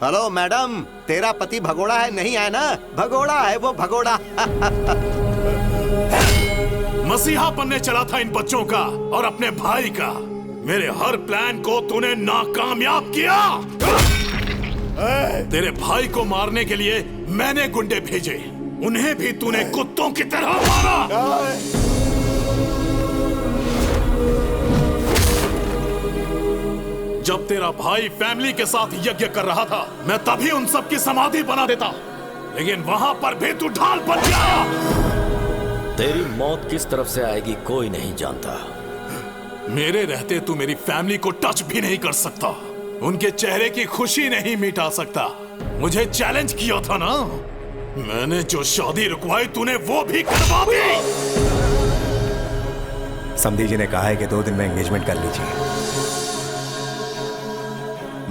हेलो मैडम, तेरा पति भगोड़ा है, नहीं आया ना? भगोड़ा है वो, भगोड़ा। मसीहा बनने चला था इन बच्चों का और अपने भाई का। मेरे हर प्लान को तूने नाकामयाब किया। तेरे भाई को मारने के लिए मैंने गुंडे भेजे, उन्हें भी तूने कुत्तों की तरह मारा। जब तेरा भाई फैमिली के साथ यज्ञ कर रहा था, मैं तभी उन सब की समाधि बना देता, लेकिन वहां पर भी तू ढाल बन गया। तेरी मौत किस तरफ से आएगी कोई नहीं जानता। मेरे रहते तू मेरी फैमिली को टच भी नहीं कर सकता, उनके चेहरे की खुशी नहीं मिटा सकता। मुझे चैलेंज किया था ना, मैंने जो शादी रुकवाई तूने वो भी करवा दी। समधी जी ने कहा है कि 2 दिन में एंगेजमेंट कर लीजिए।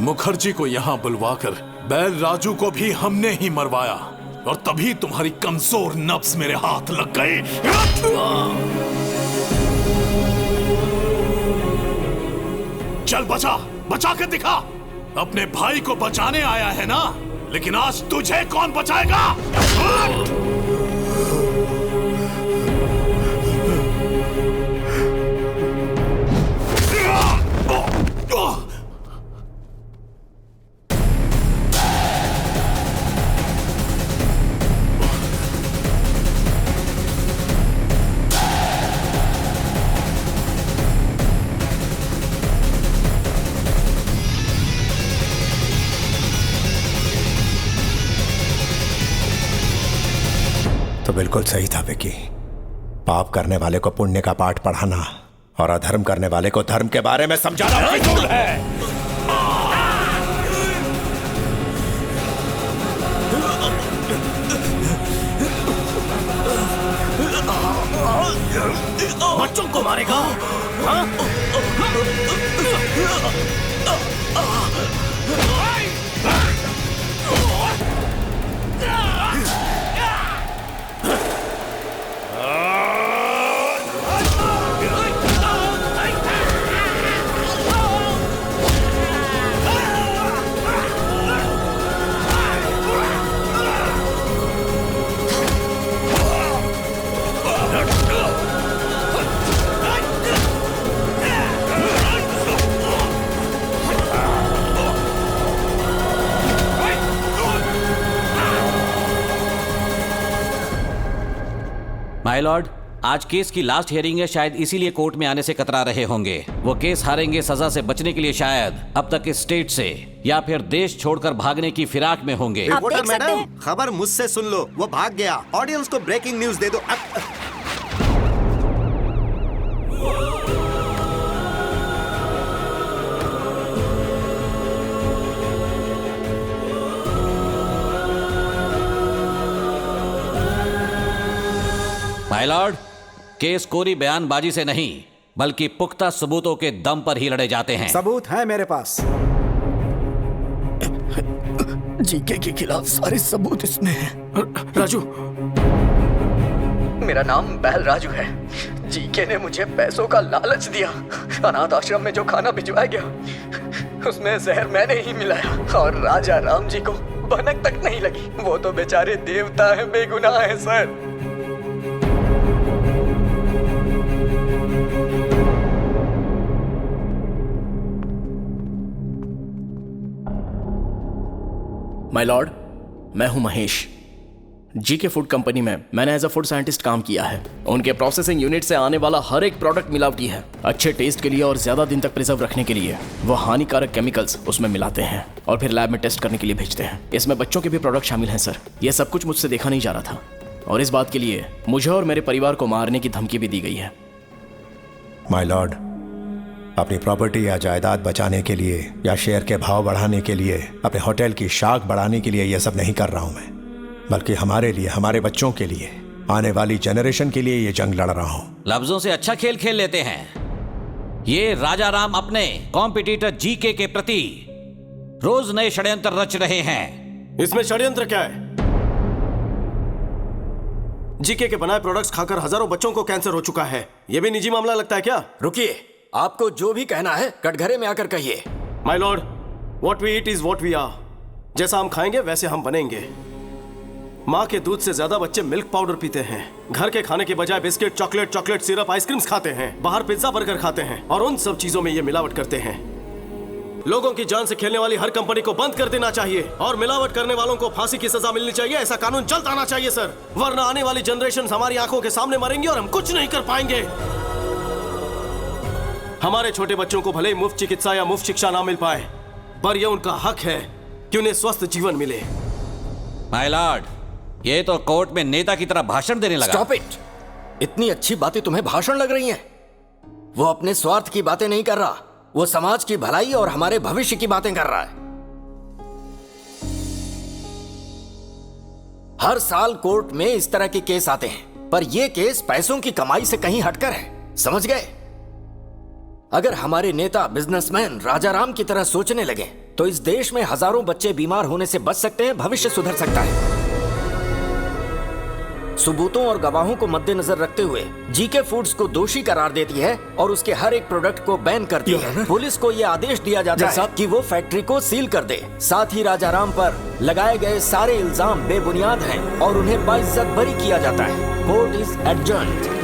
मुखर्जी को यहाँ बुलवाकर बैल राजू को भी हमने ही मरवाया, और तभी तुम्हारी कमजोर नब्ज मेरे हाथ लग गई। चल बचा, बचा के दिखा। अपने भाई को बचाने आया है ना, लेकिन आज तुझे कौन बचाएगा? तो बिल्कुल सही था विकी। पाप करने वाले को पुण्य का पाठ पढ़ाना और अधर्म करने वाले को धर्म के बारे में समझाना फिजूल है। बच्चों को मारेगा? हाँ? माय लॉर्ड, आज केस की लास्ट हियरिंग है, शायद इसीलिए कोर्ट में आने से कतरा रहे होंगे। वो केस हारेंगे सजा से बचने के लिए शायद अब तक इस स्टेट से या फिर देश छोड़कर भागने की फिराक में होंगे। रिपोर्टर मैडम, खबर मुझसे सुन लो, वो भाग गया। ऑडियंस को ब्रेकिंग न्यूज दे दो। माय लॉर्ड, केस कोरी बयानबाजी से नहीं बल्कि पुख्ता सबूतों के दम पर ही लड़े जाते हैं। सबूत है मेरे पास। जीके के खिलाफ सारे सबूत इसमें हैं। राजू, मेरा नाम बैल राजू है। जीके ने मुझे पैसों का लालच दिया। अनाथ आश्रम में जो खाना भिजवाया गया उसमें जहर मैंने ही मिलाया, और राजा राम जी को भनक तक नहीं लगी। वो तो बेचारे देवता है, बेगुनाह है सर। माय लॉर्ड, मैं हूं महेश। जीके फूड कंपनी में मैंने एज अ फूड साइंटिस्ट काम किया है। उनके प्रोसेसिंग यूनिट से आने वाला हर एक प्रोडक्ट मिलावटी है। अच्छे टेस्ट के लिए और ज्यादा दिन तक प्रिजर्व रखने के लिए वो हानिकारक केमिकल्स उसमें मिलाते हैं और फिर लैब में टेस्ट करने के लिए भेजते हैं। इसमें बच्चों के भी प्रोडक्ट शामिल हैं सर। ये सब कुछ मुझसे देखा नहीं जा रहा था और इस बात के लिए मुझे और मेरे परिवार को मारने की धमकी भी दी गई है। माय लॉर्ड, अपनी प्रॉपर्टी या जायदाद बचाने के लिए या शेयर के भाव बढ़ाने के लिए, अपने होटल की शाख बढ़ाने के लिए यह सब नहीं कर रहा हूं मैं, बल्कि हमारे लिए, हमारे बच्चों के लिए, आने वाली जनरेशन के लिए ये जंग लड़ रहा हूं। लफ्जों से अच्छा खेल खेल लेते हैं। ये राजा राम अपने कॉम्पिटिटर जीके के प्रति रोज नए षड्यंत्र रच रहे हैं। इसमें षड्यंत्र क्या है? जीके के बनाए प्रोडक्ट्स खाकर हजारों बच्चों को कैंसर हो चुका है। यह भी निजी मामला लगता है क्या? रुकिए, आपको जो भी कहना है कटघरे में आकर कहिए। My lord, what we eat is what we are. जैसा हम खाएंगे वैसे हम बनेंगे। माँ के दूध से ज्यादा बच्चे मिल्क पाउडर पीते हैं। घर के खाने के बजाय बिस्किट, चॉकलेट सिरप, आइसक्रीम्स खाते हैं। बाहर पिज्जा बर्गर खाते हैं और उन सब चीजों में ये मिलावट करते हैं। लोगों की जान से खेलने वाली हर कंपनी को बंद कर देना चाहिए और मिलावट करने वालों को फांसी की सजा मिलनी चाहिए। ऐसा कानून जल्द आना चाहिए सर, वरना आने वाली जनरेशन हमारी आंखों के सामने मरेंगे और हम कुछ नहीं कर पाएंगे। हमारे छोटे बच्चों को भले ही मुफ्त चिकित्सा या मुफ्त शिक्षा ना मिल पाए, पर यह उनका हक है कि उन्हें स्वस्थ जीवन मिले। माय लॉर्ड, ये तो कोर्ट में नेता की तरह भाषण देने लगा। Stop it. इतनी अच्छी बातें तुम्हें भाषण लग रही हैं? वो अपने स्वार्थ की बातें नहीं कर रहा, वो समाज की भलाई और हमारे भविष्य की बातें कर रहा है। हर साल कोर्ट में इस तरह के केस आते हैं, पर यह केस पैसों की कमाई से कहीं हटकर है। समझ गए? अगर हमारे नेता बिजनेसमैन राजा राम की तरह सोचने लगे तो इस देश में हजारों बच्चे बीमार होने से बच सकते हैं, भविष्य सुधर सकता है। सबूतों और गवाहों को मद्देनजर रखते हुए जीके फूड्स को दोषी करार देती है और उसके हर एक प्रोडक्ट को बैन करती है। पुलिस को यह आदेश दिया जाता है कि वो फैक्ट्री को सील कर दे। साथ ही राजा राम पर लगाए गए सारे इल्जाम बेबुनियाद हैं और उन्हें बाइज्जत बरी किया जाता है। Court is adjourned.